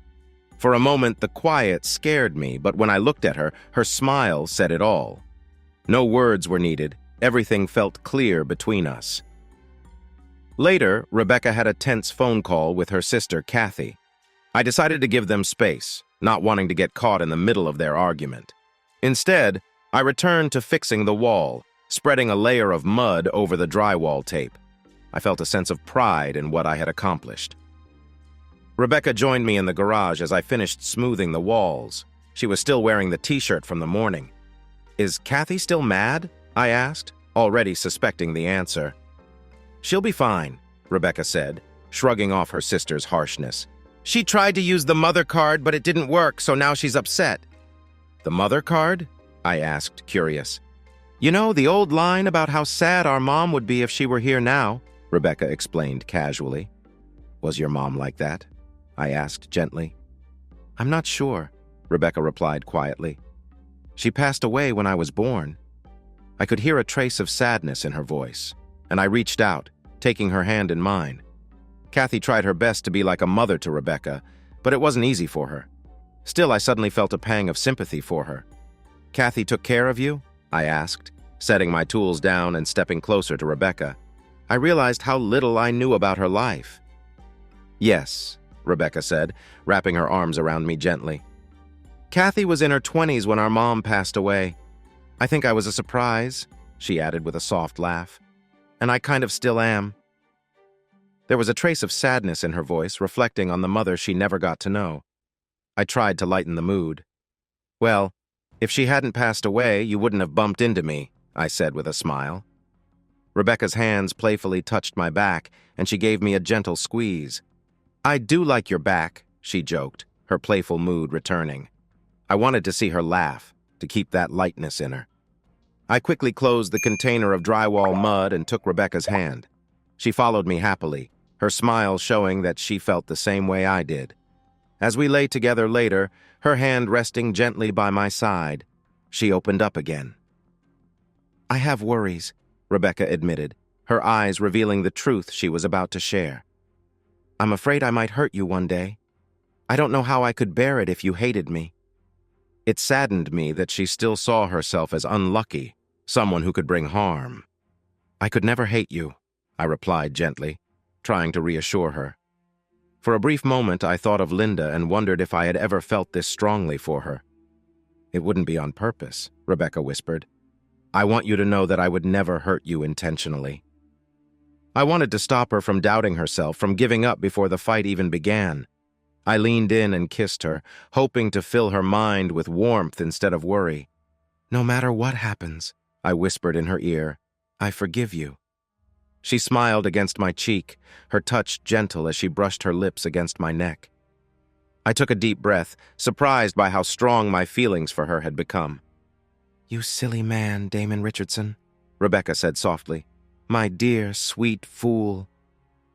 For a moment, the quiet scared me, but when I looked at her, her smile said it all. No words were needed. Everything felt clear between us. Later, Rebecca had a tense phone call with her sister, Kathy. I decided to give them space, not wanting to get caught in the middle of their argument. Instead, I returned to fixing the wall, spreading a layer of mud over the drywall tape. I felt a sense of pride in what I had accomplished. Rebecca joined me in the garage as I finished smoothing the walls. She was still wearing the t-shirt from the morning. "Is Kathy still mad?" I asked, already suspecting the answer. "She'll be fine," Rebecca said, shrugging off her sister's harshness. "She tried to use the mother card, but it didn't work, so now she's upset." "The mother card?" I asked, curious. "You know, the old line about how sad our mom would be if she were here now," Rebecca explained casually. "Was your mom like that?" I asked gently. "I'm not sure," Rebecca replied quietly. "She passed away when I was born." I could hear a trace of sadness in her voice, and I reached out, taking her hand in mine. Kathy tried her best to be like a mother to Rebecca, but it wasn't easy for her. Still, I suddenly felt a pang of sympathy for her. "Kathy took care of you?" I asked, setting my tools down and stepping closer to Rebecca. I realized how little I knew about her life. "Yes," Rebecca said, wrapping her arms around me gently. "Kathy was in her 20s when our mom passed away. I think I was a surprise," she added with a soft laugh. "And I kind of still am." There was a trace of sadness in her voice, reflecting on the mother she never got to know. I tried to lighten the mood. "Well, if she hadn't passed away, you wouldn't have bumped into me," I said with a smile. Rebecca's hands playfully touched my back, and she gave me a gentle squeeze. "I do like your back," she joked, her playful mood returning. I wanted to see her laugh, to keep that lightness in her. I quickly closed the container of drywall mud and took Rebecca's hand. She followed me happily, her smile showing that she felt the same way I did. As we lay together later, her hand resting gently by my side, she opened up again. "I have worries," Rebecca admitted, her eyes revealing the truth she was about to share. "I'm afraid I might hurt you one day. I don't know how I could bear it if you hated me." It saddened me that she still saw herself as unlucky, someone who could bring harm. "I could never hate you," I replied gently, trying to reassure her. For a brief moment, I thought of Linda and wondered if I had ever felt this strongly for her. "It wouldn't be on purpose," Rebecca whispered. "I want you to know that I would never hurt you intentionally." I wanted to stop her from doubting herself, from giving up before the fight even began. I leaned in and kissed her, hoping to fill her mind with warmth instead of worry. "No matter what happens," I whispered in her ear, "I forgive you." She smiled against my cheek, her touch gentle as she brushed her lips against my neck. I took a deep breath, surprised by how strong my feelings for her had become. "You silly man, Damon Richardson," Rebecca said softly. "My dear, sweet fool."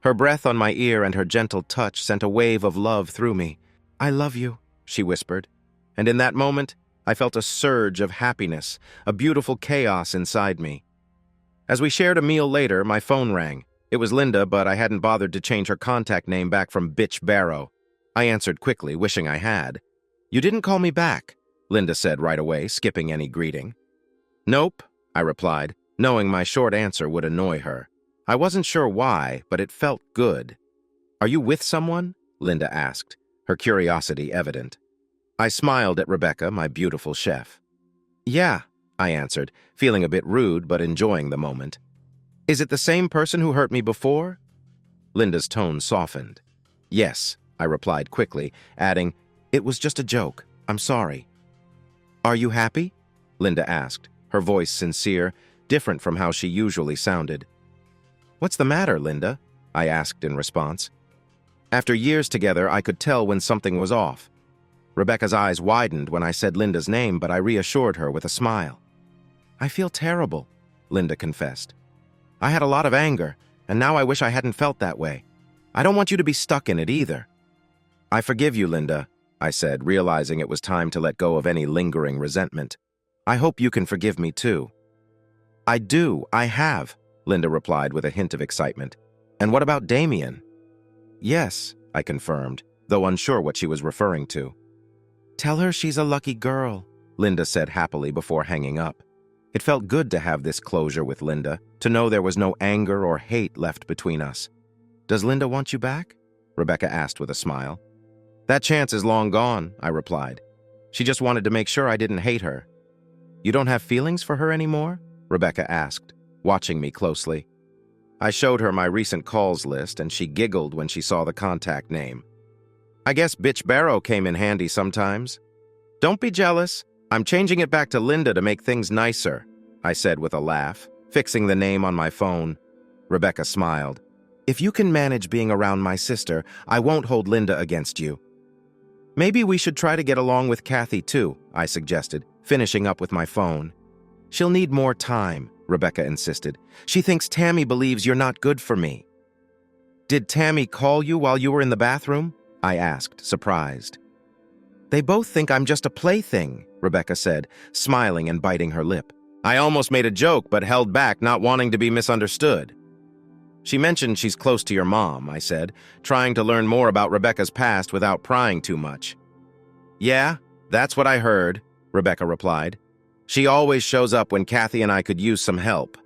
Her breath on my ear and her gentle touch sent a wave of love through me. "I love you," she whispered. And in that moment, I felt a surge of happiness, a beautiful chaos inside me. As we shared a meal later, my phone rang. It was Linda, but I hadn't bothered to change her contact name back from Bitch Barrow. I answered quickly, wishing I had. "You didn't call me back," Linda said right away, skipping any greeting. "Nope," I replied, knowing my short answer would annoy her. I wasn't sure why, but it felt good. "Are you with someone?" Linda asked, her curiosity evident. I smiled at Rebecca, my beautiful chef. "Yeah," I answered, feeling a bit rude but enjoying the moment. "Is it the same person who hurt me before?" Linda's tone softened. "Yes," I replied quickly, adding, "It was just a joke. I'm sorry." "Are you happy?" Linda asked, her voice sincere, different from how she usually sounded. "What's the matter, Linda?" I asked in response. After years together, I could tell when something was off. Rebecca's eyes widened when I said Linda's name, but I reassured her with a smile. "I feel terrible," Linda confessed. "I had a lot of anger, and now I wish I hadn't felt that way. I don't want you to be stuck in it either." "I forgive you, Linda," I said, realizing it was time to let go of any lingering resentment. "I hope you can forgive me too." "I do, I have," Linda replied with a hint of excitement. "And what about Damien?" "Yes," I confirmed, though unsure what she was referring to. "Tell her she's a lucky girl," Linda said happily before hanging up. It felt good to have this closure with Linda, to know there was no anger or hate left between us. "Does Linda want you back?" Rebecca asked with a smile. "That chance is long gone," I replied. "She just wanted to make sure I didn't hate her." "You don't have feelings for her anymore?" Rebecca asked, watching me closely. I showed her my recent calls list, and she giggled when she saw the contact name. "I guess Bitch Barrow came in handy sometimes." "Don't be jealous. I'm changing it back to Linda to make things nicer," I said with a laugh, fixing the name on my phone. Rebecca smiled. "If you can manage being around my sister, I won't hold Linda against you." "Maybe we should try to get along with Kathy too," I suggested, finishing up with my phone. "She'll need more time," Rebecca insisted. "She thinks Tammy believes you're not good for me." "Did Tammy call you while you were in the bathroom?" I asked, surprised. "They both think I'm just a plaything," Rebecca said, smiling and biting her lip. I almost made a joke but held back, not wanting to be misunderstood. "She mentioned she's close to your mom," I said, trying to learn more about Rebecca's past without prying too much. "Yeah, that's what I heard," Rebecca replied. "She always shows up when Kathy and I could use some help."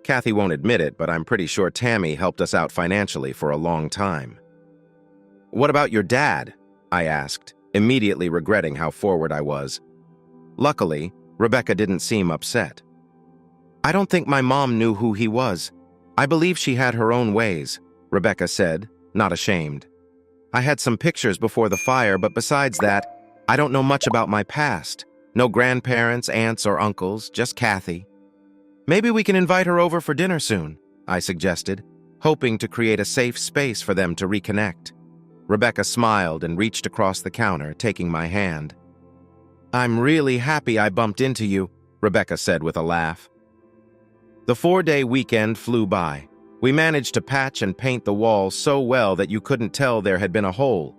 Kathy won't admit it, but I'm pretty sure Tammy helped us out financially for a long time. "What about your dad?" I asked, immediately regretting how forward I was. Luckily, Rebecca didn't seem upset. "I don't think my mom knew who he was. I believe she had her own ways. Rebecca said, not ashamed. I had some pictures before the fire, but besides that, I don't know much about my past. No grandparents, aunts, or uncles, just Kathy. Maybe we can invite her over for dinner soon, I suggested, hoping to create a safe space for them to reconnect. Rebecca smiled and reached across the counter, taking my hand. I'm really happy I bumped into you, Rebecca said with a laugh. The 4-day weekend flew by. We managed to patch and paint the walls so well that you couldn't tell there had been a hole.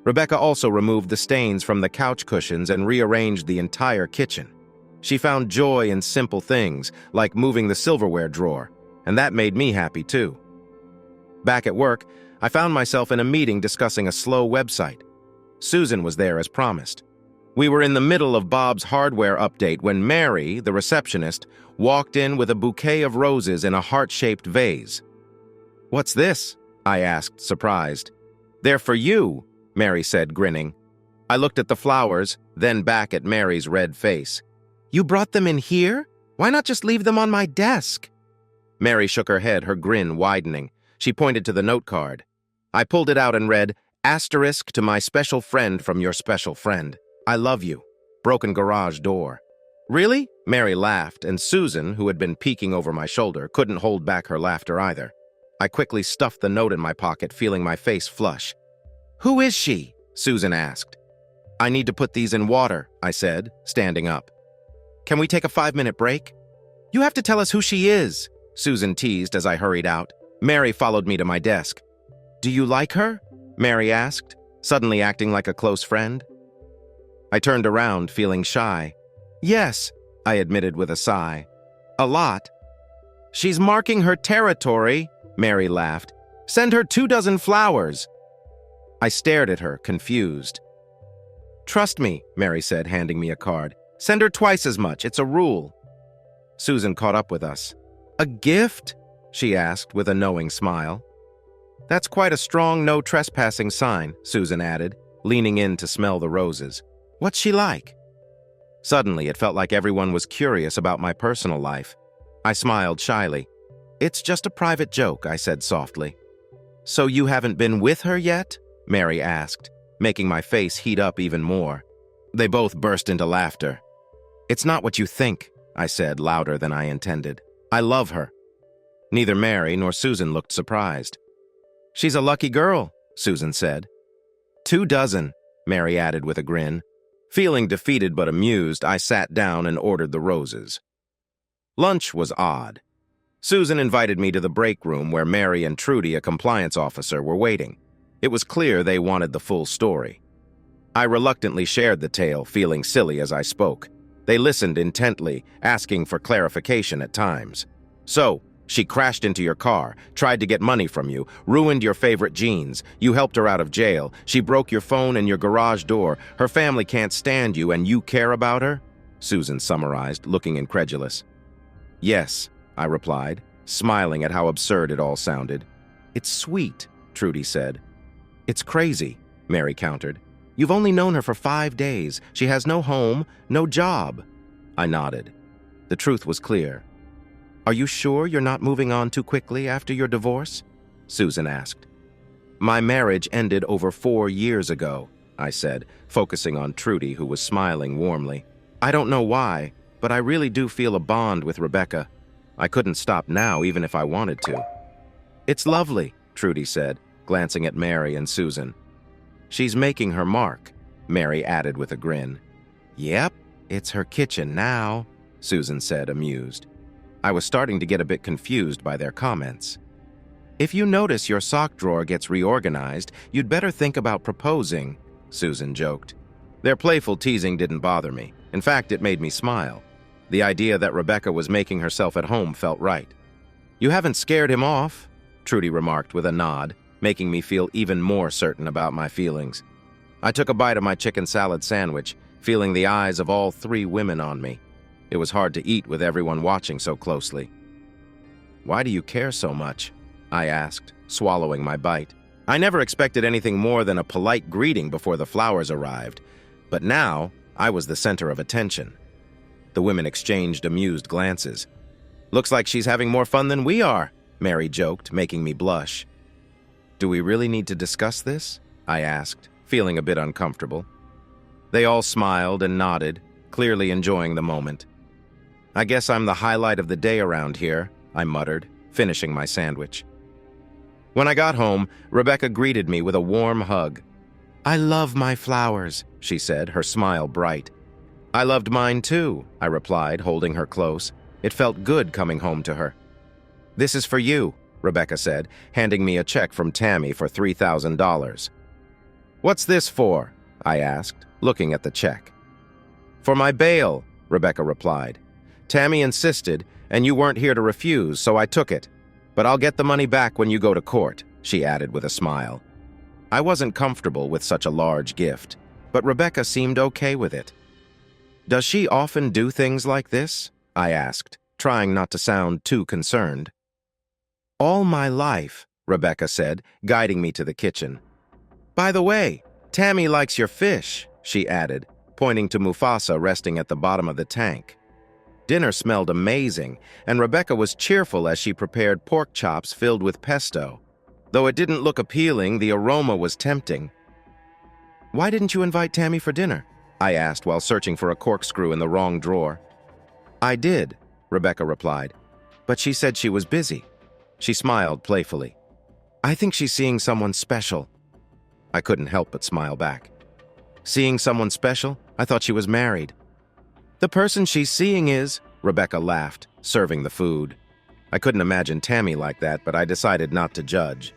Rebecca also removed the stains from the couch cushions and rearranged the entire kitchen. She found joy in simple things, like moving the silverware drawer, and that made me happy too. Back at work, I found myself in a meeting discussing a slow website. Susan was there as promised. We were in the middle of Bob's hardware update when Mary, the receptionist, walked in with a bouquet of roses in a heart-shaped vase. What's this? I asked, surprised. They're for you, Mary said, grinning. I looked at the flowers, then back at Mary's red face. You brought them in here? Why not just leave them on my desk? Mary shook her head, her grin widening. She pointed to the note card. I pulled it out and read, Asterisk to my special friend from your special friend. I love you. Broken garage door. Really? Mary laughed, and Susan, who had been peeking over my shoulder, couldn't hold back her laughter either. I quickly stuffed the note in my pocket, feeling my face flush. Who is she? Susan asked. I need to put these in water, I said, standing up. Can we take a 5-minute break? You have to tell us who she is, Susan teased as I hurried out. Mary followed me to my desk. Do you like her? Mary asked, suddenly acting like a close friend. I turned around, feeling shy. Yes, I admitted with a sigh. A lot. She's marking her territory, Mary laughed. Send her 24 flowers. I stared at her, confused. Trust me, Mary said, handing me a card. Send her twice as much, it's a rule. Susan caught up with us. A gift? She asked with a knowing smile. That's quite a strong no trespassing sign, Susan added, leaning in to smell the roses. What's she like? Suddenly, it felt like everyone was curious about my personal life. I smiled shyly. It's just a private joke, I said softly. So you haven't been with her yet? Mary asked, making my face heat up even more. They both burst into laughter. It's not what you think, I said, louder than I intended. I love her. Neither Mary nor Susan looked surprised. She's a lucky girl, Susan said. 24, Mary added with a grin. Feeling defeated but amused, I sat down and ordered the roses. Lunch was odd. Susan invited me to the break room where Mary and Trudy, a compliance officer, were waiting. It was clear they wanted the full story. I reluctantly shared the tale, feeling silly as I spoke. They listened intently, asking for clarification at times. So, she crashed into your car, tried to get money from you, ruined your favorite jeans, you helped her out of jail, she broke your phone and your garage door, her family can't stand you and you care about her? Susan summarized, looking incredulous. Yes, I replied, smiling at how absurd it all sounded. It's sweet, Trudy said. It's crazy, Mary countered. You've only known her for 5 days. She has no home, no job. I nodded. The truth was clear. Are you sure you're not moving on too quickly after your divorce? Susan asked. My marriage ended over 4 years ago, I said, focusing on Trudy, who was smiling warmly. I don't know why, but I really do feel a bond with Rebecca. I couldn't stop now, even if I wanted to. It's lovely, Trudy said, glancing at Mary and Susan. She's making her mark, Mary added with a grin. Yep, it's her kitchen now, Susan said, amused. I was starting to get a bit confused by their comments. If you notice your sock drawer gets reorganized, you'd better think about proposing, Susan joked. Their playful teasing didn't bother me. In fact, it made me smile. The idea that Rebecca was making herself at home felt right. You haven't scared him off, Trudy remarked with a nod, making me feel even more certain about my feelings. I took a bite of my chicken salad sandwich, feeling the eyes of all 3 women on me. It was hard to eat with everyone watching so closely. Why do you care so much? I asked, swallowing my bite. I never expected anything more than a polite greeting before the flowers arrived, but now I was the center of attention. The women exchanged amused glances. Looks like she's having more fun than we are, Mary joked, making me blush. Do we really need to discuss this? I asked, feeling a bit uncomfortable. They all smiled and nodded, clearly enjoying the moment. I guess I'm the highlight of the day around here, I muttered, finishing my sandwich. When I got home, Rebecca greeted me with a warm hug. I love my flowers, she said, her smile bright. I loved mine too, I replied, holding her close. It felt good coming home to her. This is for you, Rebecca said, handing me a check from Tammy for $3,000. What's this for? I asked, looking at the check. For my bail, Rebecca replied. Tammy insisted, and you weren't here to refuse, so I took it. But I'll get the money back when you go to court, she added with a smile. I wasn't comfortable with such a large gift, but Rebecca seemed okay with it. Does she often do things like this? I asked, trying not to sound too concerned. All my life, Rebecca said, guiding me to the kitchen. By the way, Tammy likes your fish, she added, pointing to Mufasa resting at the bottom of the tank. Dinner smelled amazing, and Rebecca was cheerful as she prepared pork chops filled with pesto. Though it didn't look appealing, the aroma was tempting. Why didn't you invite Tammy for dinner? I asked while searching for a corkscrew in the wrong drawer. I did, Rebecca replied, but she said she was busy. She smiled playfully. I think she's seeing someone special. I couldn't help but smile back. Seeing someone special? I thought she was married. The person she's seeing is, Rebecca laughed, serving the food. I couldn't imagine Tammy like that, but I decided not to judge.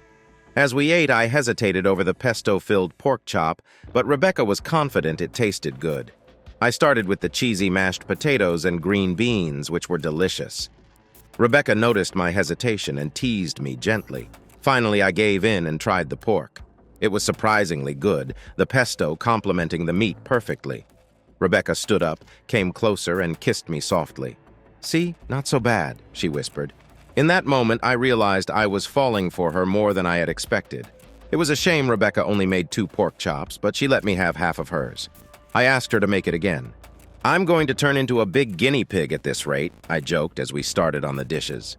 As we ate, I hesitated over the pesto-filled pork chop, but Rebecca was confident it tasted good. I started with the cheesy mashed potatoes and green beans, which were delicious. Rebecca noticed my hesitation and teased me gently. Finally, I gave in and tried the pork. It was surprisingly good, the pesto complementing the meat perfectly. Rebecca stood up, came closer, and kissed me softly. See, not so bad, she whispered. In that moment, I realized I was falling for her more than I had expected. It was a shame Rebecca only made 2 pork chops, but she let me have half of hers. I asked her to make it again. I'm going to turn into a big guinea pig at this rate, I joked as we started on the dishes.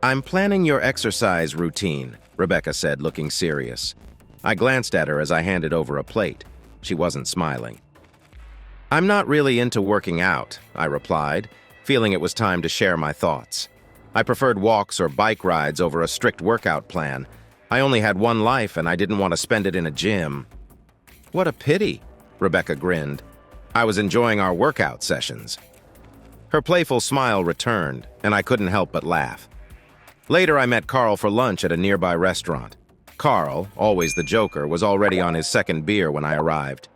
I'm planning your exercise routine, Rebecca said, looking serious. I glanced at her as I handed over a plate. She wasn't smiling. I'm not really into working out, I replied, feeling it was time to share my thoughts. I preferred walks or bike rides over a strict workout plan. I only had one life and I didn't want to spend it in a gym. What a pity, Rebecca grinned. I was enjoying our workout sessions. Her playful smile returned, and I couldn't help but laugh. Later, I met Carl for lunch at a nearby restaurant. Carl, always the joker, was already on his second beer when I arrived.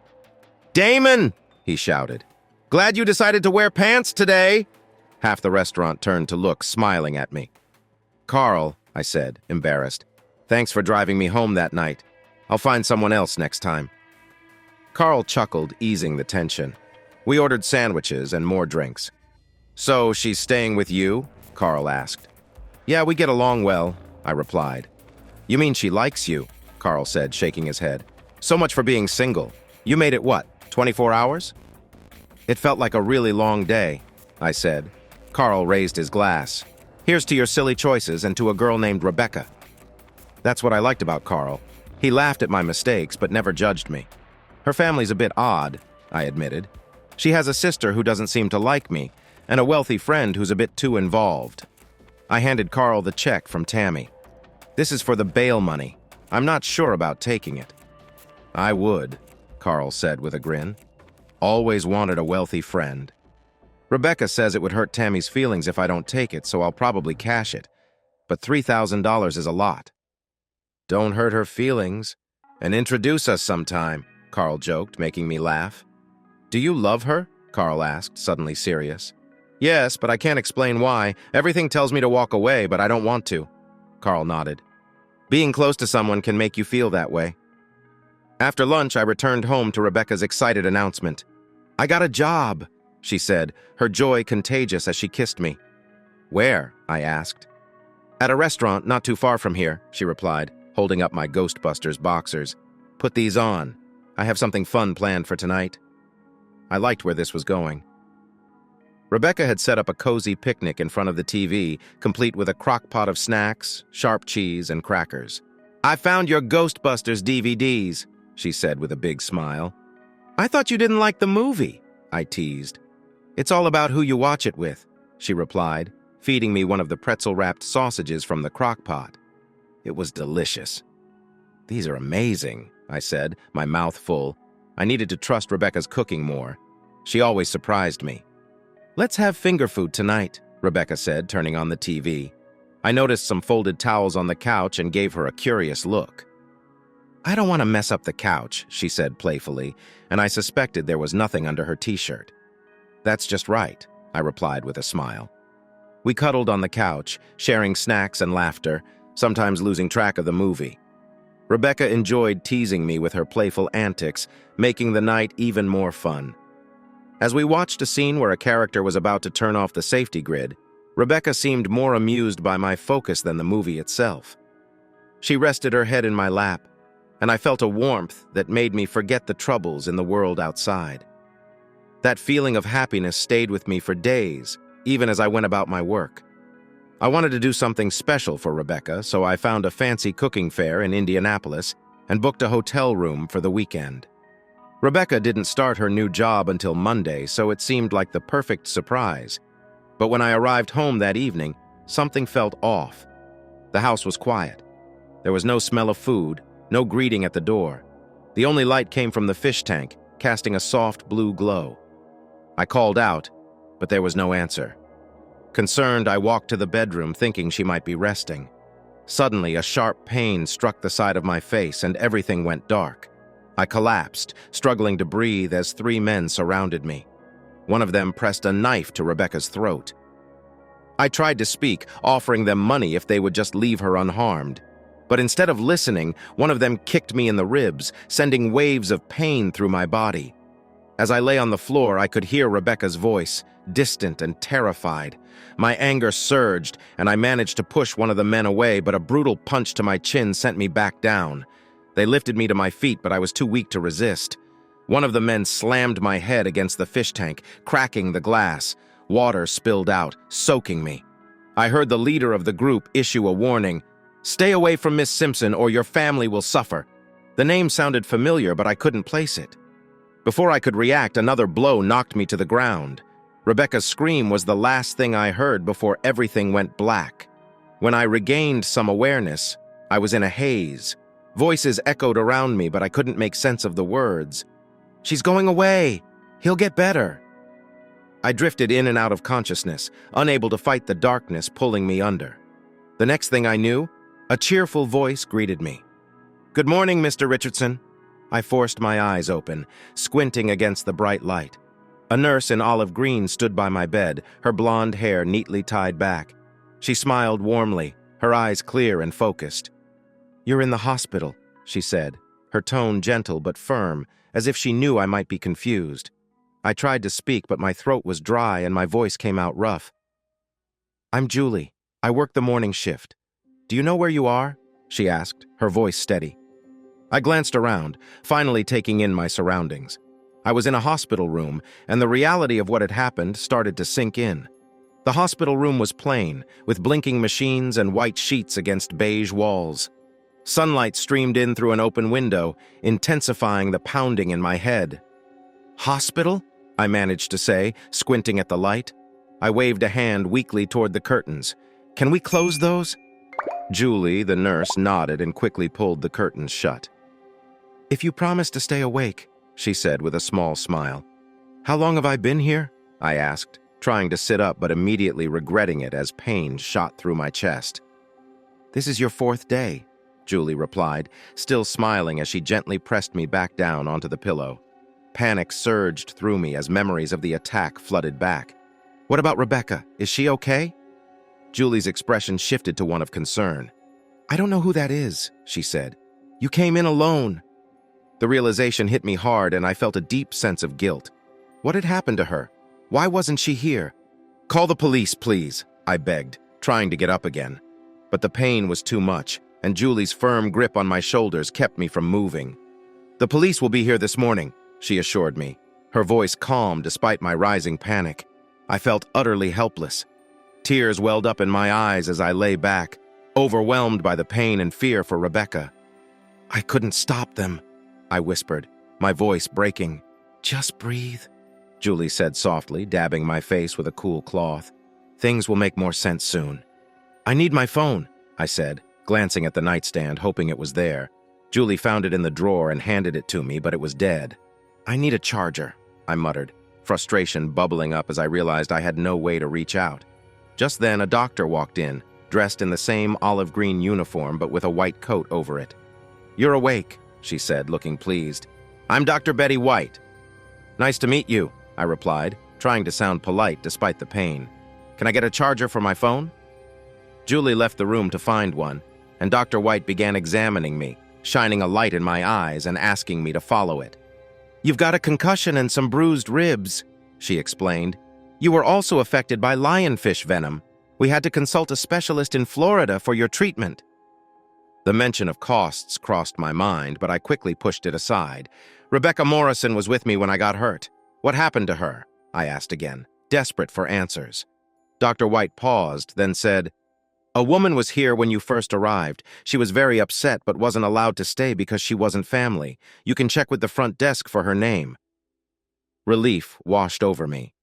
Damon! He shouted. Glad you decided to wear pants today! Half the restaurant turned to look, smiling at me. Carl, I said, embarrassed. Thanks for driving me home that night. I'll find someone else next time. Carl chuckled, easing the tension. We ordered sandwiches and more drinks. So she's staying with you? Carl asked. Yeah, we get along well, I replied. You mean she likes you? Carl said, shaking his head. So much for being single. You made it what, 24 hours? It felt like a really long day, I said. Carl raised his glass. Here's to your silly choices and to a girl named Rebecca. That's what I liked about Carl. He laughed at my mistakes but never judged me. Her family's a bit odd, I admitted. She has a sister who doesn't seem to like me, and a wealthy friend who's a bit too involved. I handed Carl the check from Tammy. This is for the bail money. I'm not sure about taking it. I would, Carl said with a grin. Always wanted a wealthy friend. Rebecca says it would hurt Tammy's feelings if I don't take it, so I'll probably cash it. But $3,000 is a lot. Don't hurt her feelings, and introduce us sometime, Carl joked, making me laugh. Do you love her? Carl asked, suddenly serious. Yes, but I can't explain why. Everything tells me to walk away, but I don't want to. Carl nodded. Being close to someone can make you feel that way. After lunch, I returned home to Rebecca's excited announcement. I got a job, she said, her joy contagious as she kissed me. Where? I asked. At a restaurant not too far from here, she replied, holding up my Ghostbusters boxers. Put these on. I have something fun planned for tonight. I liked where this was going. Rebecca had set up a cozy picnic in front of the TV, complete with a crock pot of snacks, sharp cheese, and crackers. "I found your Ghostbusters DVDs," she said with a big smile. "I thought you didn't like the movie," I teased. "It's all about who you watch it with," she replied, feeding me one of the pretzel-wrapped sausages from the crock pot. It was delicious. "These are amazing," I said, my mouth full. I needed to trust Rebecca's cooking more. She always surprised me. "Let's have finger food tonight," Rebecca said, turning on the TV. I noticed some folded towels on the couch and gave her a curious look. "I don't want to mess up the couch," she said playfully, and I suspected there was nothing under her t-shirt. "That's just right," I replied with a smile. We cuddled on the couch, sharing snacks and laughter, sometimes losing track of the movie. Rebecca enjoyed teasing me with her playful antics, making the night even more fun. As we watched a scene where a character was about to turn off the safety grid, Rebecca seemed more amused by my focus than the movie itself. She rested her head in my lap, and I felt a warmth that made me forget the troubles in the world outside. That feeling of happiness stayed with me for days, even as I went about my work. I wanted to do something special for Rebecca, so I found a fancy cooking fair in Indianapolis and booked a hotel room for the weekend. Rebecca didn't start her new job until Monday, so it seemed like the perfect surprise. But when I arrived home that evening, something felt off. The house was quiet. There was no smell of food, no greeting at the door. The only light came from the fish tank, casting a soft blue glow. I called out, but there was no answer. Concerned, I walked to the bedroom thinking she might be resting. Suddenly, a sharp pain struck the side of my face and everything went dark. I collapsed, struggling to breathe as 3 men surrounded me. One of them pressed a knife to Rebecca's throat. I tried to speak, offering them money if they would just leave her unharmed. But instead of listening, one of them kicked me in the ribs, sending waves of pain through my body. As I lay on the floor, I could hear Rebecca's voice, distant and terrified. My anger surged, and I managed to push one of the men away, but a brutal punch to my chin sent me back down. They lifted me to my feet, but I was too weak to resist. One of the men slammed my head against the fish tank, cracking the glass. Water spilled out, soaking me. I heard the leader of the group issue a warning. "Stay away from Miss Simpson or your family will suffer." The name sounded familiar, but I couldn't place it. Before I could react, another blow knocked me to the ground. Rebecca's scream was the last thing I heard before everything went black. When I regained some awareness, I was in a haze. Voices echoed around me, but I couldn't make sense of the words. "She's going away. He'll get better." I drifted in and out of consciousness, unable to fight the darkness pulling me under. The next thing I knew, a cheerful voice greeted me. "Good morning, Mr. Richardson." I forced my eyes open, squinting against the bright light. A nurse in olive green stood by my bed, her blonde hair neatly tied back. She smiled warmly, her eyes clear and focused. "You're in the hospital," she said, her tone gentle but firm, as if she knew I might be confused. I tried to speak, but my throat was dry and my voice came out rough. "I'm Julie. I work the morning shift. Do you know where you are?" she asked, her voice steady. I glanced around, finally taking in my surroundings. I was in a hospital room, and the reality of what had happened started to sink in. The hospital room was plain, with blinking machines and white sheets against beige walls. Sunlight streamed in through an open window, intensifying the pounding in my head. "Hospital?" I managed to say, squinting at the light. I waved a hand weakly toward the curtains. "Can we close those?" Julie, the nurse, nodded and quickly pulled the curtains shut. "If you promise to stay awake," she said with a small smile. "How long have I been here?" I asked, trying to sit up but immediately regretting it as pain shot through my chest. "This is your 4th day," Julie replied, still smiling as she gently pressed me back down onto the pillow. Panic surged through me as memories of the attack flooded back. "What about Rebecca? Is she okay?" Julie's expression shifted to one of concern. "I don't know who that is," she said. "You came in alone." The realization hit me hard and I felt a deep sense of guilt. What had happened to her? Why wasn't she here? "Call the police, please," I begged, trying to get up again. But the pain was too much, and Julie's firm grip on my shoulders kept me from moving. "The police will be here this morning," she assured me, her voice calm despite my rising panic. I felt utterly helpless. Tears welled up in my eyes as I lay back. overwhelmed by the pain and fear for Rebecca. "I couldn't stop them," I whispered, my voice breaking. "Just breathe," Julie said softly, dabbing my face with a cool cloth. "Things will make more sense soon." "I need my phone," I said, glancing at the nightstand, hoping it was there. Julie found it in the drawer and handed it to me, but it was dead. "I need a charger," I muttered, frustration bubbling up as I realized I had no way to reach out. Just then, a doctor walked in, dressed in the same olive green uniform but with a white coat over it. "You're awake," she said, looking pleased. "I'm Dr. Betty White." "Nice to meet you," I replied, trying to sound polite despite the pain. "Can I get a charger for my phone?" Julie left the room to find one, and Dr. White began examining me, shining a light in my eyes and asking me to follow it. "You've got a concussion and some bruised ribs," she explained. "You were also affected by lionfish venom. We had to consult a specialist in Florida for your treatment." The mention of costs crossed my mind, but I quickly pushed it aside. "Rebecca Morrison was with me when I got hurt. What happened to her?" I asked again, desperate for answers. Dr. White paused, then said, "A woman was here when you first arrived. She was very upset but wasn't allowed to stay because she wasn't family. You can check with the front desk for her name." Relief washed over me.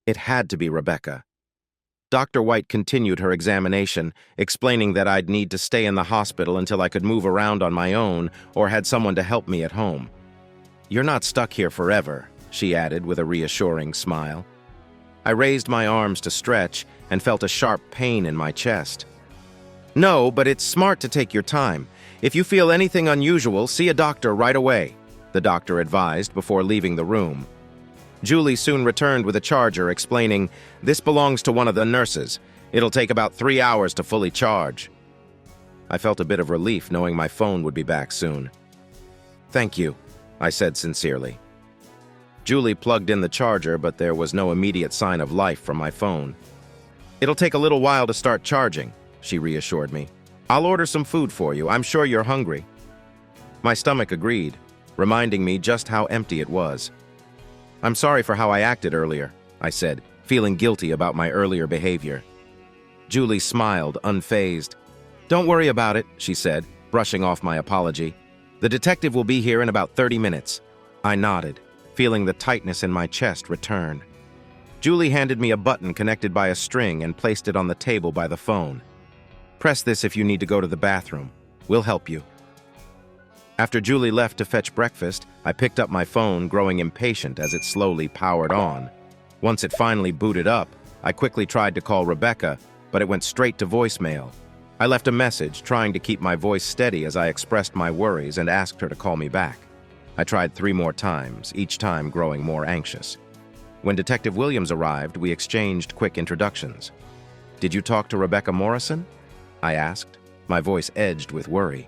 It had to be Rebecca. Dr. White continued her examination, explaining that I'd need to stay in the hospital until I could move around on my own or had someone to help me at home. "You're not stuck here forever," she added with a reassuring smile. I raised my arms to stretch and felt a sharp pain in my chest. "No, but it's smart to take your time. If you feel anything unusual, see a doctor right away," the doctor advised before leaving the room. Julie soon returned with a charger, explaining, "This belongs to one of the nurses. It'll take about 3 hours to fully charge." I felt a bit of relief knowing my phone would be back soon. "Thank you," I said sincerely. Julie plugged in the charger, but there was no immediate sign of life from my phone. "It'll take a little while to start charging," she reassured me. "I'll order some food for you. I'm sure you're hungry." My stomach agreed, reminding me just how empty it was. "I'm sorry for how I acted earlier," I said, feeling guilty about my earlier behavior. Julie smiled, unfazed. "Don't worry about it," she said, brushing off my apology. "The detective will be here in about 30 minutes. I nodded, feeling the tightness in my chest return. Julie handed me a button connected by a string and placed it on the table by the phone. "Press this if you need to go to the bathroom. We'll help you." After Julie left to fetch breakfast, I picked up my phone, growing impatient as it slowly powered on. Once it finally booted up, I quickly tried to call Rebecca, but it went straight to voicemail. I left a message, trying to keep my voice steady as I expressed my worries and asked her to call me back. I tried 3 more times, each time growing more anxious. When Detective Williams arrived, we exchanged quick introductions. "Did you talk to Rebecca Morrison?" I asked, my voice edged with worry.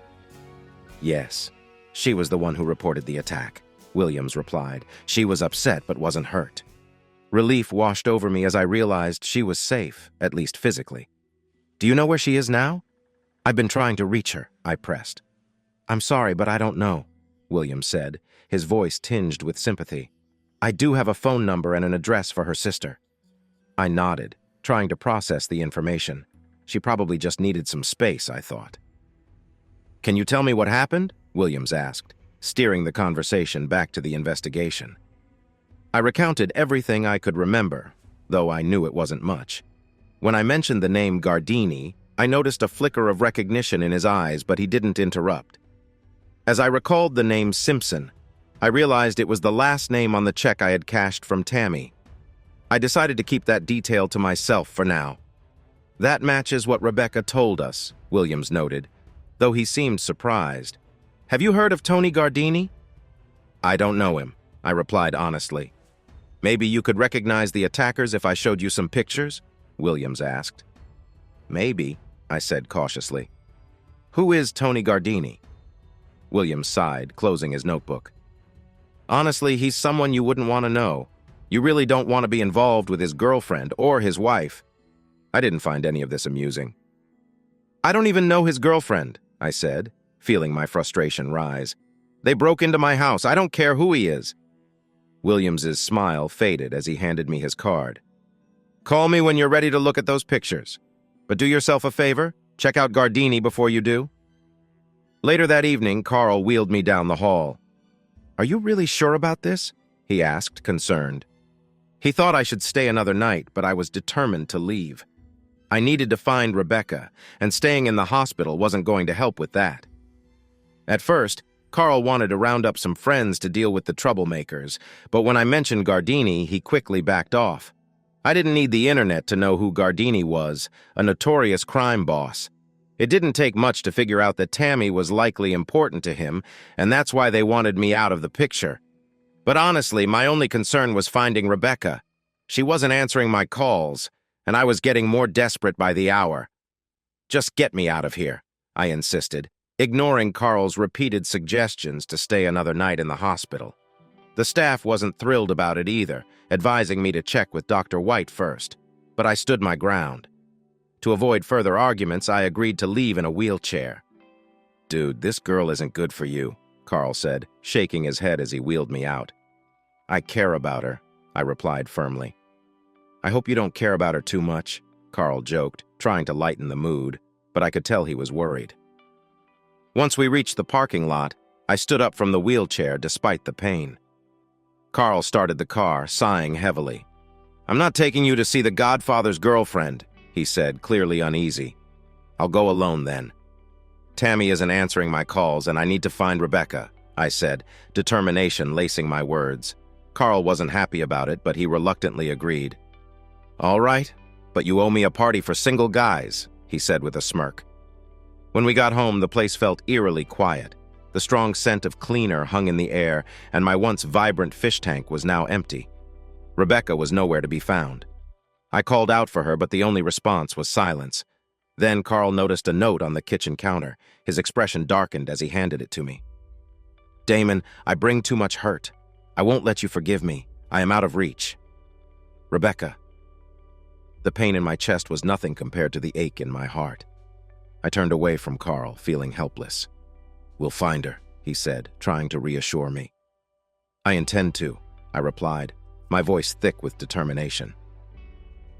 "Yes. She was the one who reported the attack," Williams replied. "She was upset but wasn't hurt." Relief washed over me as I realized she was safe, at least physically. "Do you know where she is now?" "I've been trying to reach her," I pressed. "I'm sorry, but I don't know," Williams said, his voice tinged with sympathy. "I do have a phone number and an address for her sister." I nodded, trying to process the information. She probably just needed some space, I thought. "Can you tell me what happened?" Williams asked, steering the conversation back to the investigation. I recounted everything I could remember, though I knew it wasn't much. When I mentioned the name Gardini, I noticed a flicker of recognition in his eyes, but he didn't interrupt. As I recalled the name Simpson, I realized it was the last name on the check I had cashed from Tammy. I decided to keep that detail to myself for now. "That matches what Rebecca told us," Williams noted, though he seemed surprised. "Have you heard of Tony Gardini?" "I don't know him," I replied honestly. "Maybe you could recognize the attackers if I showed you some pictures?" Williams asked. "Maybe," I said cautiously. "Who is Tony Gardini?" Williams sighed, closing his notebook. "Honestly, he's someone you wouldn't want to know. You really don't want to be involved with his girlfriend or his wife." I didn't find any of this amusing. "I don't even know his girlfriend," I said, feeling my frustration rise. "They broke into my house. I don't care who he is." Williams's smile faded as he handed me his card. "Call me when you're ready to look at those pictures. But do yourself a favor, Check out Gardini before you do." Later that evening, Carl wheeled me down the hall. "Are you really sure about this?" he asked, concerned. He thought I should stay another night, but I was determined to leave. I needed to find Rebecca, and staying in the hospital wasn't going to help with that. At first, Carl wanted to round up some friends to deal with the troublemakers, but when I mentioned Gardini, he quickly backed off. I didn't need the internet to know who Gardini was, a notorious crime boss. It didn't take much to figure out that Tammy was likely important to him, and that's why they wanted me out of the picture. But honestly, my only concern was finding Rebecca. She wasn't answering my calls, and I was getting more desperate by the hour. "Just get me out of here," I insisted, ignoring Carl's repeated suggestions to stay another night in the hospital. The staff wasn't thrilled about it either, advising me to check with Dr. White first, but I stood my ground. To avoid further arguments, I agreed to leave in a wheelchair. "Dude, this girl isn't good for you," Carl said, shaking his head as he wheeled me out. "I care about her," I replied firmly. "I hope you don't care about her too much," Carl joked, trying to lighten the mood, but I could tell he was worried. Once we reached the parking lot, I stood up from the wheelchair despite the pain. Carl started the car, sighing heavily. "I'm not taking you to see the Godfather's girlfriend," he said, clearly uneasy. "I'll go alone then." "Tammy isn't answering my calls, and I need to find Rebecca," I said, determination lacing my words. Carl wasn't happy about it, but he reluctantly agreed. "All right, but you owe me a party for single guys," he said with a smirk. When we got home, the place felt eerily quiet. The strong scent of cleaner hung in the air, and my once vibrant fish tank was now empty. Rebecca was nowhere to be found. I called out for her, but the only response was silence. Then Carl noticed a note on the kitchen counter. His expression darkened as he handed it to me. "Damon, I bring too much hurt. I won't let you forgive me. I am out of reach. Rebecca." The pain in my chest was nothing compared to the ache in my heart. I turned away from Carl, feeling helpless. "We'll find her," he said, trying to reassure me. "I intend to," I replied, my voice thick with determination.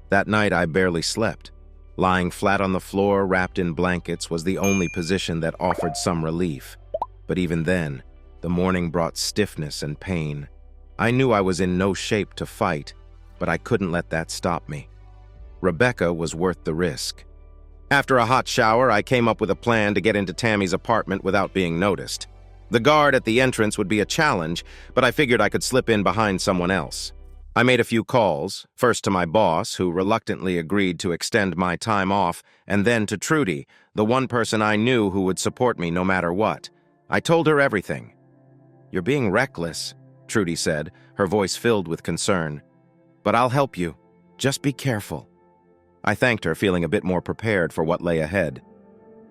That night I barely slept. Lying flat on the floor, wrapped in blankets, was the only position that offered some relief. But even then, the morning brought stiffness and pain. I knew I was in no shape to fight, but I couldn't let that stop me. Rebecca was worth the risk. After a hot shower, I came up with a plan to get into Tammy's apartment without being noticed. The guard at the entrance would be a challenge, but I figured I could slip in behind someone else. I made a few calls, first to my boss, who reluctantly agreed to extend my time off, and then to Trudy, the one person I knew who would support me no matter what. I told her everything. "You're being reckless," Trudy said, her voice filled with concern. "But I'll help you. Just be careful." I thanked her, feeling a bit more prepared for what lay ahead.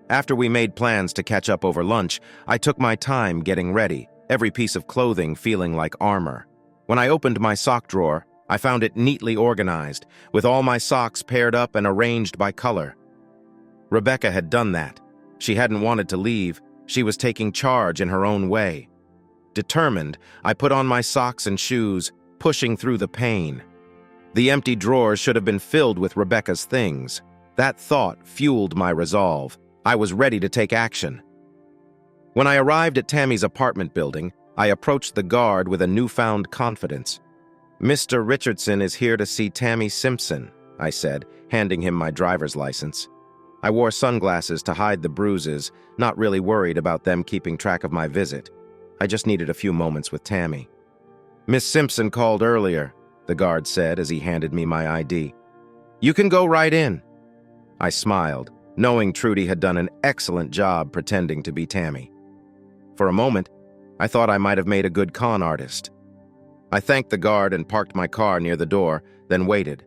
After we made plans to catch up over lunch, I took my time getting ready, every piece of clothing feeling like armor. When I opened my sock drawer, I found it neatly organized, with all my socks paired up and arranged by color. Rebecca had done that. She hadn't wanted to leave. She was taking charge in her own way. Determined, I put on my socks and shoes, pushing through the pain. The empty drawers should have been filled with Rebecca's things. That thought fueled my resolve. I was ready to take action. When I arrived at Tammy's apartment building, I approached the guard with a newfound confidence. "Mr. Richardson is here to see Tammy Simpson," I said, handing him my driver's license. I wore sunglasses to hide the bruises, not really worried about them keeping track of my visit. I just needed a few moments with Tammy. "Miss Simpson called earlier," the guard said as he handed me my ID. "You can go right in." I smiled, knowing Trudy had done an excellent job pretending to be Tammy. For a moment, I thought I might have made a good con artist. I thanked the guard and parked my car near the door, then waited.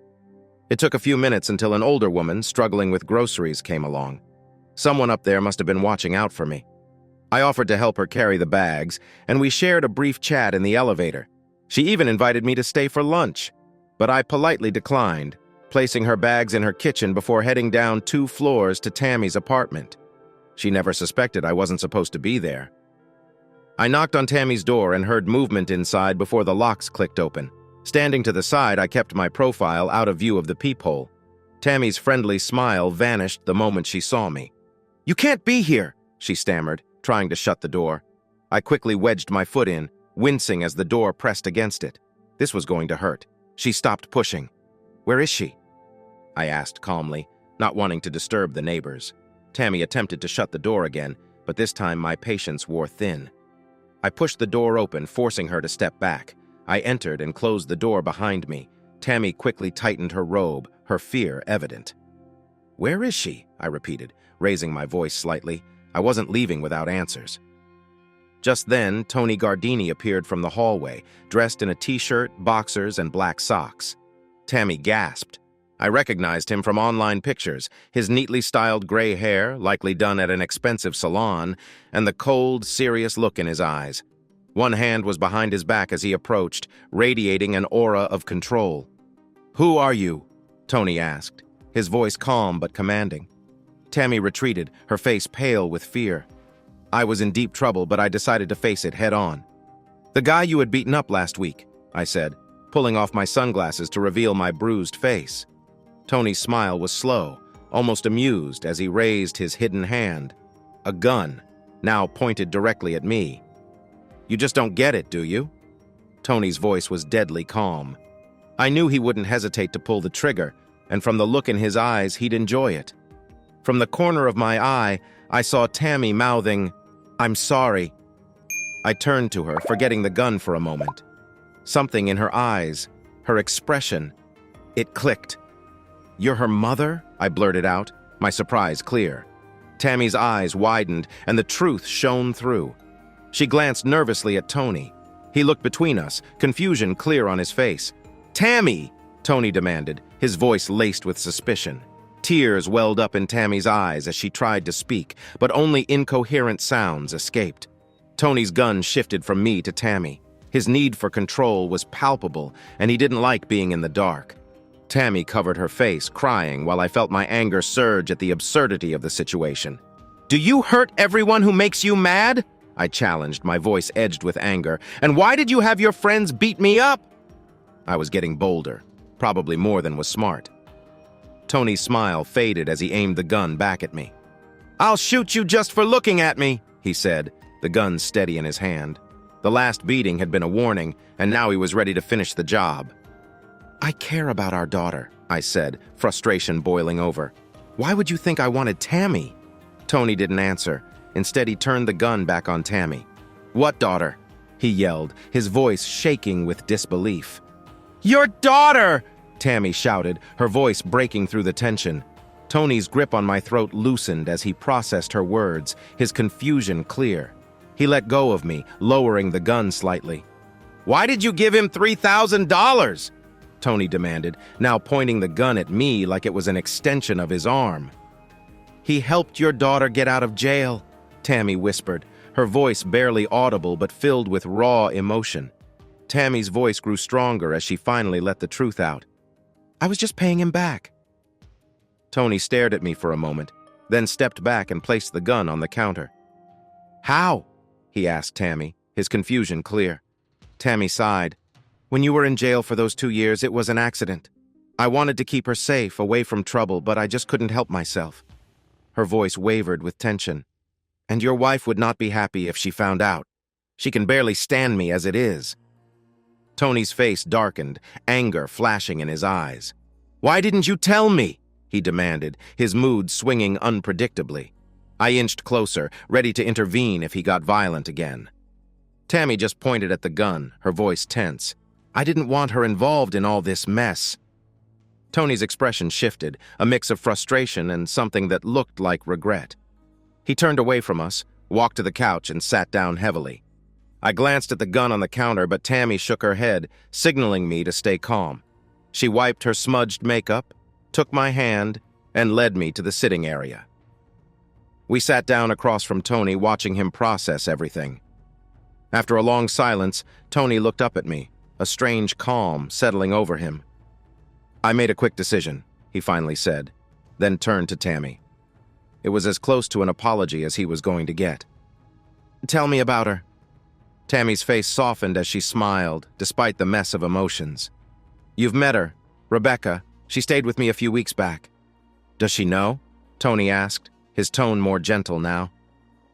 It took a few minutes until an older woman struggling with groceries came along. Someone up there must have been watching out for me. I offered to help her carry the bags, and we shared a brief chat in the elevator. She even invited me to stay for lunch, but I politely declined, placing her bags in her kitchen before heading down 2 floors to Tammy's apartment. She never suspected I wasn't supposed to be there. I knocked on Tammy's door and heard movement inside before the locks clicked open. Standing to the side, I kept my profile out of view of the peephole. Tammy's friendly smile vanished the moment she saw me. "You can't be here," she stammered, trying to shut the door. I quickly wedged my foot in, wincing as the door pressed against it. This was going to hurt. She stopped pushing. "Where is she?" I asked calmly, not wanting to disturb the neighbors. Tammy attempted to shut the door again, but this time my patience wore thin. I pushed the door open, forcing her to step back. I entered and closed the door behind me. Tammy quickly tightened her robe, her fear evident. "Where is she?" I repeated, raising my voice slightly. I wasn't leaving without answers. Just then, Tony Gardini appeared from the hallway, dressed in a t-shirt, boxers, and black socks. Tammy gasped. I recognized him from online pictures, his neatly styled gray hair, likely done at an expensive salon, and the cold, serious look in his eyes. One hand was behind his back as he approached, radiating an aura of control. "Who are you?" Tony asked, his voice calm but commanding. Tammy retreated, her face pale with fear. I was in deep trouble, but I decided to face it head-on. "The guy you had beaten up last week," I said, pulling off my sunglasses to reveal my bruised face. Tony's smile was slow, almost amused as he raised his hidden hand. A gun, now pointed directly at me. "You just don't get it, do you?" Tony's voice was deadly calm. I knew he wouldn't hesitate to pull the trigger, and from the look in his eyes, he'd enjoy it. From the corner of my eye, I saw Tammy mouthing, "I'm sorry." I turned to her, forgetting the gun for a moment. Something in her eyes, her expression, it clicked. "You're her mother?" I blurted out, my surprise clear. Tammy's eyes widened, and the truth shone through. She glanced nervously at Tony. He looked between us, confusion clear on his face. "Tammy!" Tony demanded, his voice laced with suspicion. Tears welled up in Tammy's eyes as she tried to speak, but only incoherent sounds escaped. Tony's gun shifted from me to Tammy. His need for control was palpable, and he didn't like being in the dark. Tammy covered her face, crying, while I felt my anger surge at the absurdity of the situation. "Do you hurt everyone who makes you mad?" I challenged, my voice edged with anger. "And why did you have your friends beat me up?" I was getting bolder, probably more than was smart. Tony's smile faded as he aimed the gun back at me. "I'll shoot you just for looking at me," he said, the gun steady in his hand. The last beating had been a warning, and now he was ready to finish the job. "I care about our daughter," I said, frustration boiling over. "Why would you think I wanted Tammy?" Tony didn't answer. Instead, he turned the gun back on Tammy. "What daughter?" he yelled, his voice shaking with disbelief. "Your daughter!" Tammy shouted, her voice breaking through the tension. Tony's grip on my throat loosened as he processed her words, his confusion clear. He let go of me, lowering the gun slightly. "Why did you give him $3,000? Tony demanded, now pointing the gun at me like it was an extension of his arm. "He helped your daughter get out of jail," Tammy whispered, her voice barely audible but filled with raw emotion. Tammy's voice grew stronger as she finally let the truth out. "I was just paying him back." Tony stared at me for a moment, then stepped back and placed the gun on the counter. "How?" he asked Tammy, his confusion clear. Tammy sighed. "When you were in jail for those 2 years, it was an accident. I wanted to keep her safe, away from trouble, but I just couldn't help myself." Her voice wavered with tension. "And your wife would not be happy if she found out. She can barely stand me as it is." Tony's face darkened, anger flashing in his eyes. "Why didn't you tell me?" he demanded, his mood swinging unpredictably. I inched closer, ready to intervene if he got violent again. Tammy just pointed at the gun, her voice tense. "I didn't want her involved in all this mess." Tony's expression shifted, a mix of frustration and something that looked like regret. He turned away from us, walked to the couch, and sat down heavily. I glanced at the gun on the counter, but Tammy shook her head, signaling me to stay calm. She wiped her smudged makeup, took my hand, and led me to the sitting area. We sat down across from Tony, watching him process everything. After a long silence, Tony looked up at me, a strange calm settling over him. "I made a quick decision," he finally said, then turned to Tammy. It was as close to an apology as he was going to get. "Tell me about her." Tammy's face softened as she smiled, despite the mess of emotions. "You've met her, Rebecca," She stayed with me a few weeks back. Does she know? Tony asked, his tone more gentle now.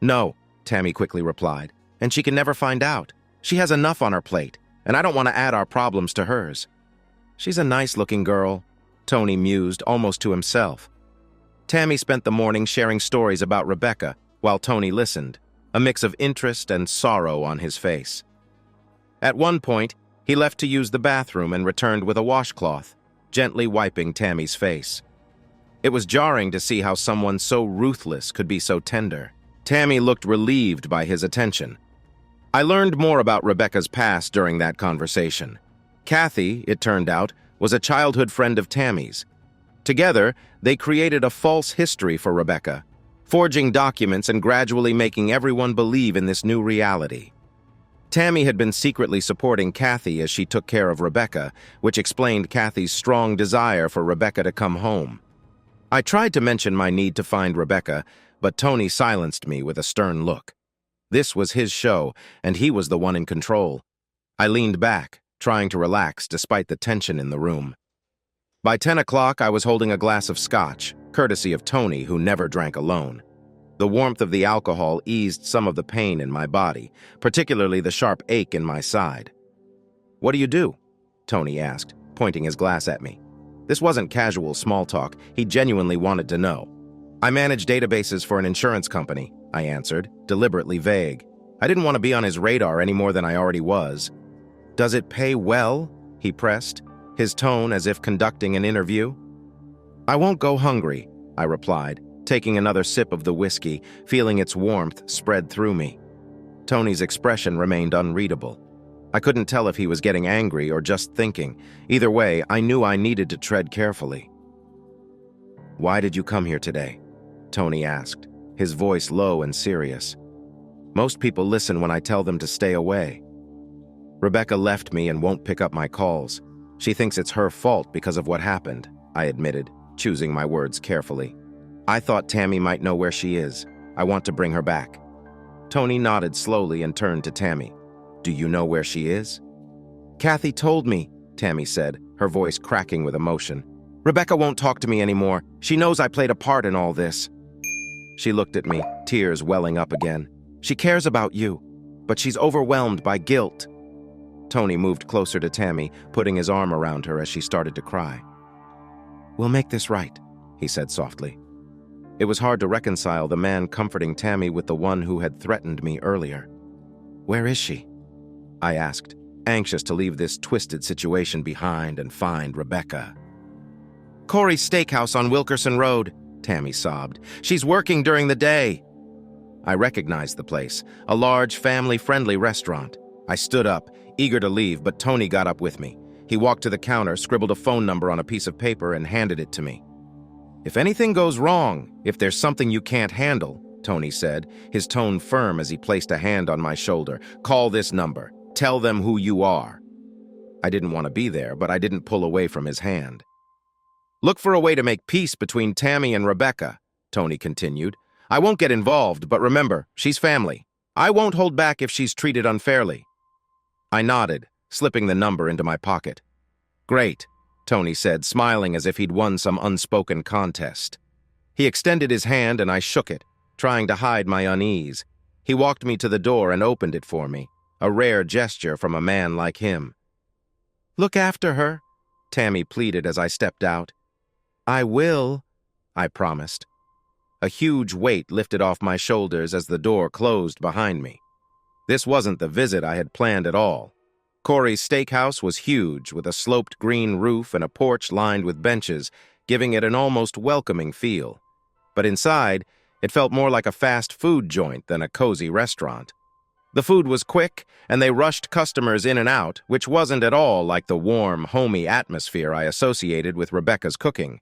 No, Tammy quickly replied, and she can never find out. She has enough on her plate, and I don't want to add our problems to hers. She's a nice-looking girl, Tony mused almost to himself. Tammy spent the morning sharing stories about Rebecca while Tony listened, a mix of interest and sorrow on his face. At one point, he left to use the bathroom and returned with a washcloth, gently wiping Tammy's face. It was jarring to see how someone so ruthless could be so tender. Tammy looked relieved by his attention. I learned more about Rebecca's past during that conversation. Kathy, it turned out, was a childhood friend of Tammy's. Together, they created a false history for Rebecca, forging documents and gradually making everyone believe in this new reality. Tammy had been secretly supporting Kathy as she took care of Rebecca, which explained Kathy's strong desire for Rebecca to come home. I tried to mention my need to find Rebecca, but Tony silenced me with a stern look. This was his show, and he was the one in control. I leaned back, trying to relax despite the tension in the room. By 10 o'clock, I was holding a glass of scotch, courtesy of Tony, who never drank alone. The warmth of the alcohol eased some of the pain in my body, particularly the sharp ache in my side. "What do you do?" Tony asked, pointing his glass at me. This wasn't casual small talk. He genuinely wanted to know. "I manage databases for an insurance company," I answered, deliberately vague. I didn't want to be on his radar any more than I already was. "Does it pay well?" he pressed, his tone as if conducting an interview. "I won't go hungry," I replied, taking another sip of the whiskey, feeling its warmth spread through me. Tony's expression remained unreadable. I couldn't tell if he was getting angry or just thinking. Either way, I knew I needed to tread carefully. "Why did you come here today?" Tony asked, his voice low and serious. "Most people listen when I tell them to stay away. Rebecca left me and won't pick up my calls. She thinks it's her fault because of what happened," I admitted, choosing my words carefully. "I thought Tammy might know where she is. I want to bring her back." Tony nodded slowly and turned to Tammy. "Do you know where she is?" "Kathy told me," Tammy said, her voice cracking with emotion. "Rebecca won't talk to me anymore. She knows I played a part in all this." She looked at me, tears welling up again. "She cares about you, but she's overwhelmed by guilt." Tony moved closer to Tammy, putting his arm around her as she started to cry. "We'll make this right," he said softly. It was hard to reconcile the man comforting Tammy with the one who had threatened me earlier. "Where is she?" I asked, anxious to leave this twisted situation behind and find Rebecca. "Corey's Steakhouse on Wilkerson Road," Tammy sobbed. "She's working during the day." I recognized the place, a large, family-friendly restaurant. I stood up, eager to leave, but Tony got up with me. He walked to the counter, scribbled a phone number on a piece of paper, and handed it to me. "If anything goes wrong, if there's something you can't handle," Tony said, his tone firm as he placed a hand on my shoulder, "call this number. Tell them who you are." I didn't want to be there, but I didn't pull away from his hand. "Look for a way to make peace between Tammy and Rebecca," Tony continued. "I won't get involved, but remember, she's family. I won't hold back if she's treated unfairly." I nodded, slipping the number into my pocket. "Great," Tony said, smiling as if he'd won some unspoken contest. He extended his hand and I shook it, trying to hide my unease. He walked me to the door and opened it for me, a rare gesture from a man like him. "Look after her," Tammy pleaded as I stepped out. "I will," I promised. A huge weight lifted off my shoulders as the door closed behind me. This wasn't the visit I had planned at all. Corey's Steakhouse was huge, with a sloped green roof and a porch lined with benches, giving it an almost welcoming feel. But inside, it felt more like a fast food joint than a cozy restaurant. The food was quick, and they rushed customers in and out, which wasn't at all like the warm, homey atmosphere I associated with Rebecca's cooking.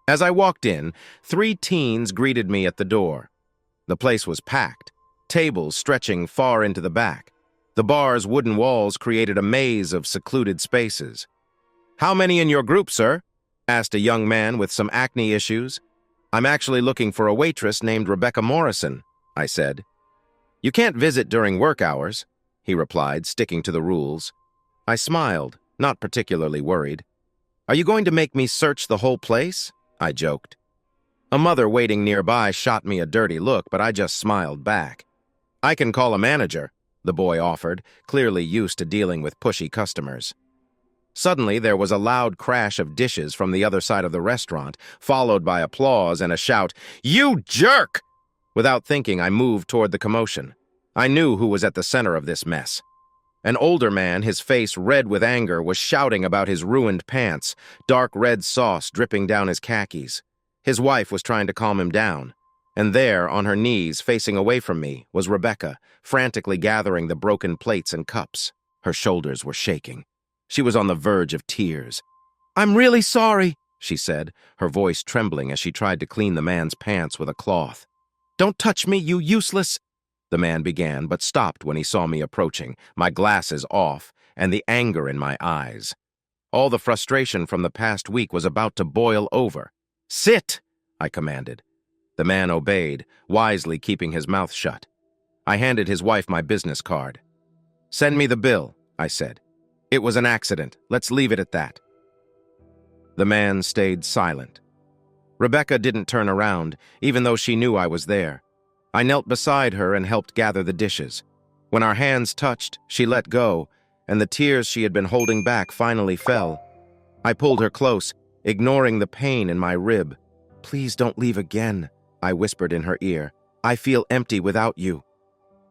As I walked in, 3 teens greeted me at the door. The place was packed, tables stretching far into the back. The bar's wooden walls created a maze of secluded spaces. "How many in your group, sir?" asked a young man with some acne issues. "I'm actually looking for a waitress named Rebecca Morrison," I said. "You can't visit during work hours," he replied, sticking to the rules. I smiled, not particularly worried. Are you going to make me search the whole place? I joked. A mother waiting nearby shot me a dirty look, but I just smiled back. I can call a manager, the boy offered, clearly used to dealing with pushy customers. Suddenly, there was a loud crash of dishes from the other side of the restaurant, followed by applause and a shout, "You jerk!" Without thinking, I moved toward the commotion. I knew who was at the center of this mess. An older man, his face red with anger, was shouting about his ruined pants, dark red sauce dripping down his khakis. His wife was trying to calm him down. And there, on her knees, facing away from me, was Rebecca, frantically gathering the broken plates and cups. Her shoulders were shaking. She was on the verge of tears. "I'm really sorry," she said, her voice trembling as she tried to clean the man's pants with a cloth. "Don't touch me, you useless—" the man began, but stopped when he saw me approaching, my glasses off, and the anger in my eyes. All the frustration from the past week was about to boil over. "Sit!" I commanded. The man obeyed, wisely keeping his mouth shut. I handed his wife my business card. "Send me the bill," I said. "It was an accident. Let's leave it at that." The man stayed silent. Rebecca didn't turn around, even though she knew I was there. I knelt beside her and helped gather the dishes. When our hands touched, she let go, and the tears she had been holding back finally fell. I pulled her close, ignoring the pain in my rib. "Please don't leave again," I whispered in her ear. "I feel empty without you."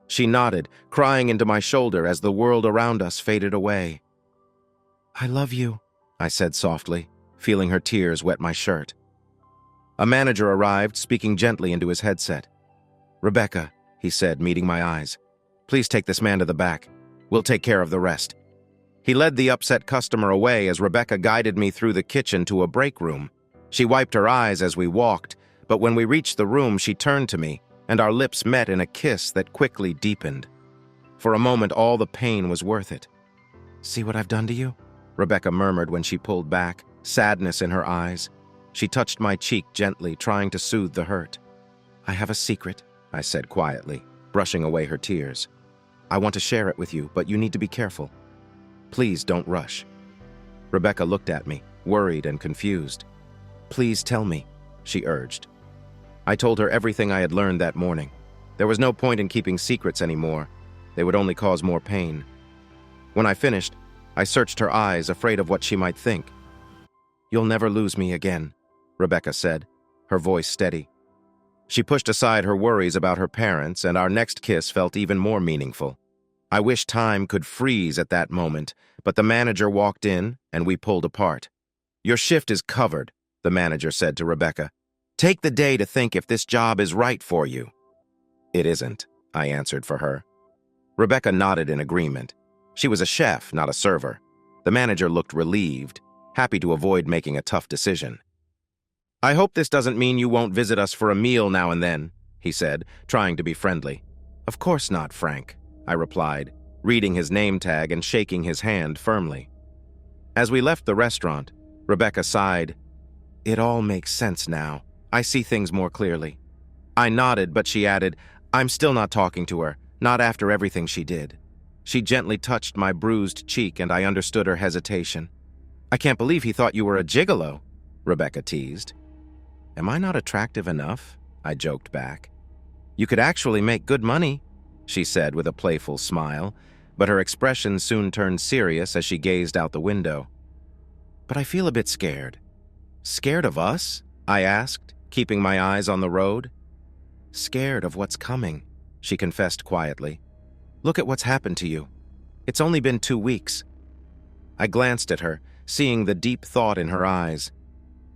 She nodded, crying into my shoulder as the world around us faded away. "I love you," I said softly, feeling her tears wet my shirt. A manager arrived, speaking gently into his headset. "Rebecca," he said, meeting my eyes, "please take this man to the back. We'll take care of the rest." He led the upset customer away as Rebecca guided me through the kitchen to a break room. She wiped her eyes as we walked, but when we reached the room, she turned to me, and our lips met in a kiss that quickly deepened. For a moment, all the pain was worth it. "See what I've done to you?" Rebecca murmured when she pulled back, sadness in her eyes. She touched my cheek gently, trying to soothe the hurt. "I have a secret," I said quietly, brushing away her tears. "I want to share it with you, but you need to be careful. Please don't rush." Rebecca looked at me, worried and confused. "Please tell me," she urged. I told her everything I had learned that morning. There was no point in keeping secrets anymore. They would only cause more pain. When I finished, I searched her eyes, afraid of what she might think. "You'll never lose me again," Rebecca said, her voice steady. She pushed aside her worries about her parents, and our next kiss felt even more meaningful. I wish time could freeze at that moment, but the manager walked in, and we pulled apart. "Your shift is covered," the manager said to Rebecca. "Take the day to think if this job is right for you." "It isn't," I answered for her. Rebecca nodded in agreement. She was a chef, not a server. The manager looked relieved, happy to avoid making a tough decision. "I hope this doesn't mean you won't visit us for a meal now and then," he said, trying to be friendly. "Of course not, Frank," I replied, reading his name tag and shaking his hand firmly. As we left the restaurant, Rebecca sighed. "It all makes sense now. I see things more clearly." I nodded, but she added, "I'm still not talking to her, not after everything she did." She gently touched my bruised cheek, and I understood her hesitation. "I can't believe he thought you were a gigolo," Rebecca teased. "Am I not attractive enough?" I joked back. "You could actually make good money," she said with a playful smile, but her expression soon turned serious as she gazed out the window. "But I feel a bit scared." "Scared of us?" I asked, keeping my eyes on the road. "Scared of what's coming," she confessed quietly. "Look at what's happened to you. It's only been 2 weeks." I glanced at her, seeing the deep thought in her eyes.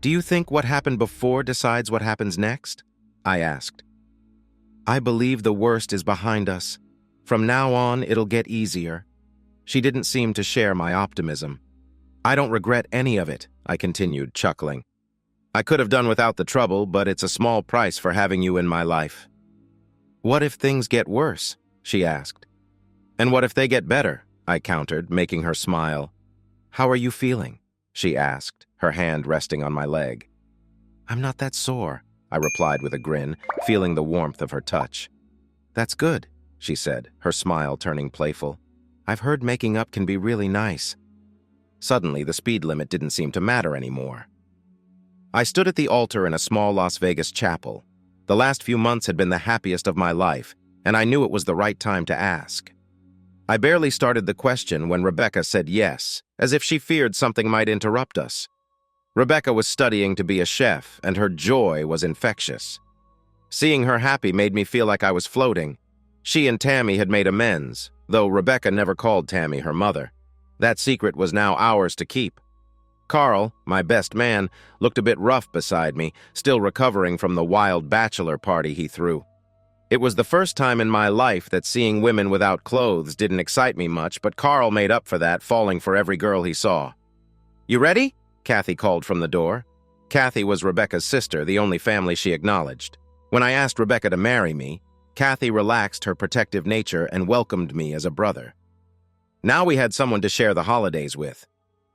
"Do you think what happened before decides what happens next?" I asked. "I believe the worst is behind us. From now on, it'll get easier." She didn't seem to share my optimism. "I don't regret any of it," I continued, chuckling. "I could have done without the trouble, but it's a small price for having you in my life." "What if things get worse?" she asked. "And what if they get better?" I countered, making her smile. "How are you feeling?" she asked, her hand resting on my leg. "I'm not that sore," I replied with a grin, feeling the warmth of her touch. "That's good," she said, her smile turning playful. "I've heard making up can be really nice." Suddenly, the speed limit didn't seem to matter anymore. I stood at the altar in a small Las Vegas chapel. The last few months had been the happiest of my life, and I knew it was the right time to ask. I barely started the question when Rebecca said yes, as if she feared something might interrupt us. Rebecca was studying to be a chef, and her joy was infectious. Seeing her happy made me feel like I was floating. She and Tammy had made amends, though Rebecca never called Tammy her mother. That secret was now ours to keep. Carl, my best man, looked a bit rough beside me, still recovering from the wild bachelor party he threw. It was the first time in my life that seeing women without clothes didn't excite me much, but Carl made up for that, falling for every girl he saw. "You ready?" Kathy called from the door. Kathy was Rebecca's sister, the only family she acknowledged. When I asked Rebecca to marry me, Kathy relaxed her protective nature and welcomed me as a brother. Now we had someone to share the holidays with.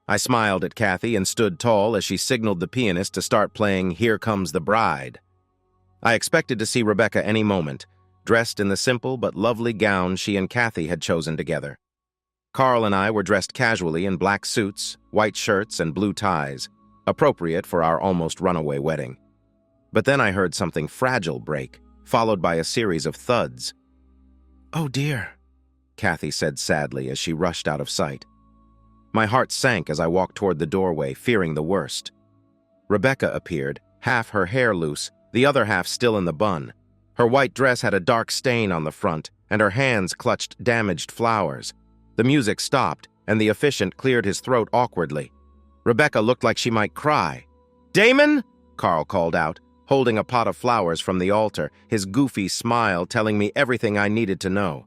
I smiled at Kathy and stood tall as she signaled the pianist to start playing "Here Comes the Bride." I expected to see Rebecca any moment, dressed in the simple but lovely gown she and Kathy had chosen together. Carl and I were dressed casually in black suits, white shirts, and blue ties, appropriate for our almost runaway wedding. But then I heard something fragile break, followed by a series of thuds. "Oh dear," Kathy said sadly as she rushed out of sight. My heart sank as I walked toward the doorway, fearing the worst. Rebecca appeared, half her hair loose, the other half still in the bun. Her white dress had a dark stain on the front, and her hands clutched damaged flowers. The music stopped, and the officiant cleared his throat awkwardly. Rebecca looked like she might cry. "Damon!" Carl called out, holding a pot of flowers from the altar, his goofy smile telling me everything I needed to know.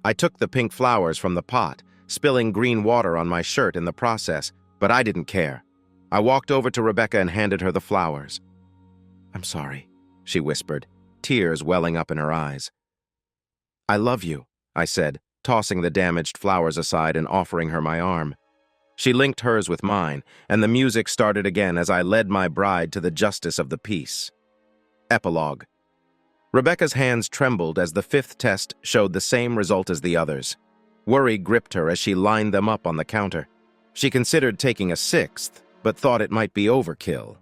I took the pink flowers from the pot, spilling green water on my shirt in the process, but I didn't care. I walked over to Rebecca and handed her the flowers. "I'm sorry," she whispered, tears welling up in her eyes. "I love you," I said, tossing the damaged flowers aside and offering her my arm. She linked hers with mine, and the music started again as I led my bride to the justice of the peace. Epilogue. Rebecca's hands trembled as the fifth test showed the same result as the others. Worry gripped her as she lined them up on the counter. She considered taking a sixth, but thought it might be overkill.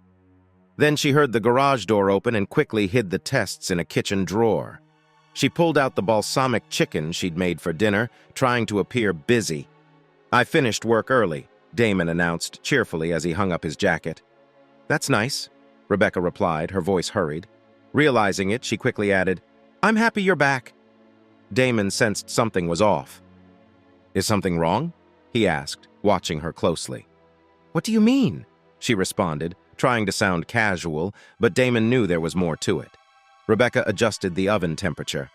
Then she heard the garage door open and quickly hid the tests in a kitchen drawer. She pulled out the balsamic chicken she'd made for dinner, trying to appear busy. "I finished work early," Damon announced cheerfully as he hung up his jacket. "That's nice," Rebecca replied, her voice hurried. Realizing it, she quickly added, "I'm happy you're back." Damon sensed something was off. "Is something wrong?" he asked, watching her closely. "What do you mean?" she responded, trying to sound casual, but Damon knew there was more to it. Rebecca adjusted the oven temperature.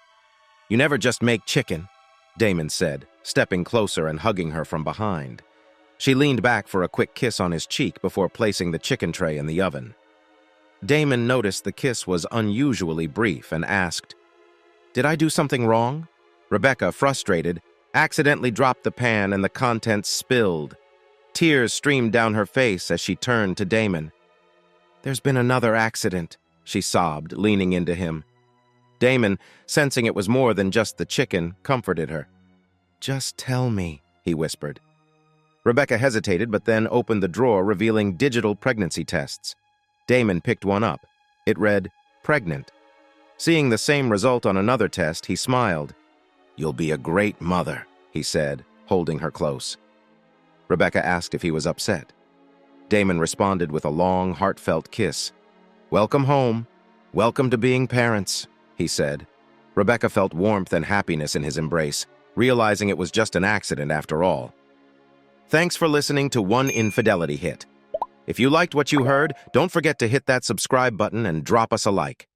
"You never just make chicken," Damon said, stepping closer and hugging her from behind. She leaned back for a quick kiss on his cheek before placing the chicken tray in the oven. Damon noticed the kiss was unusually brief and asked, "Did I do something wrong?" Rebecca, frustrated, accidentally dropped the pan and the contents spilled. Tears streamed down her face as she turned to Damon. "There's been another accident," she sobbed, leaning into him. Damon, sensing it was more than just the chicken, comforted her. "Just tell me," he whispered. Rebecca hesitated but then opened the drawer, revealing digital pregnancy tests. Damon picked one up. It read, "Pregnant." Seeing the same result on another test, he smiled. "You'll be a great mother," he said, holding her close. Rebecca asked if he was upset. Damon responded with a long, heartfelt kiss. "Welcome home. Welcome to being parents," he said. Rebecca felt warmth and happiness in his embrace, realizing it was just an accident after all. Thanks for listening to One Infidelity Hit. If you liked what you heard, don't forget to hit that subscribe button and drop us a like.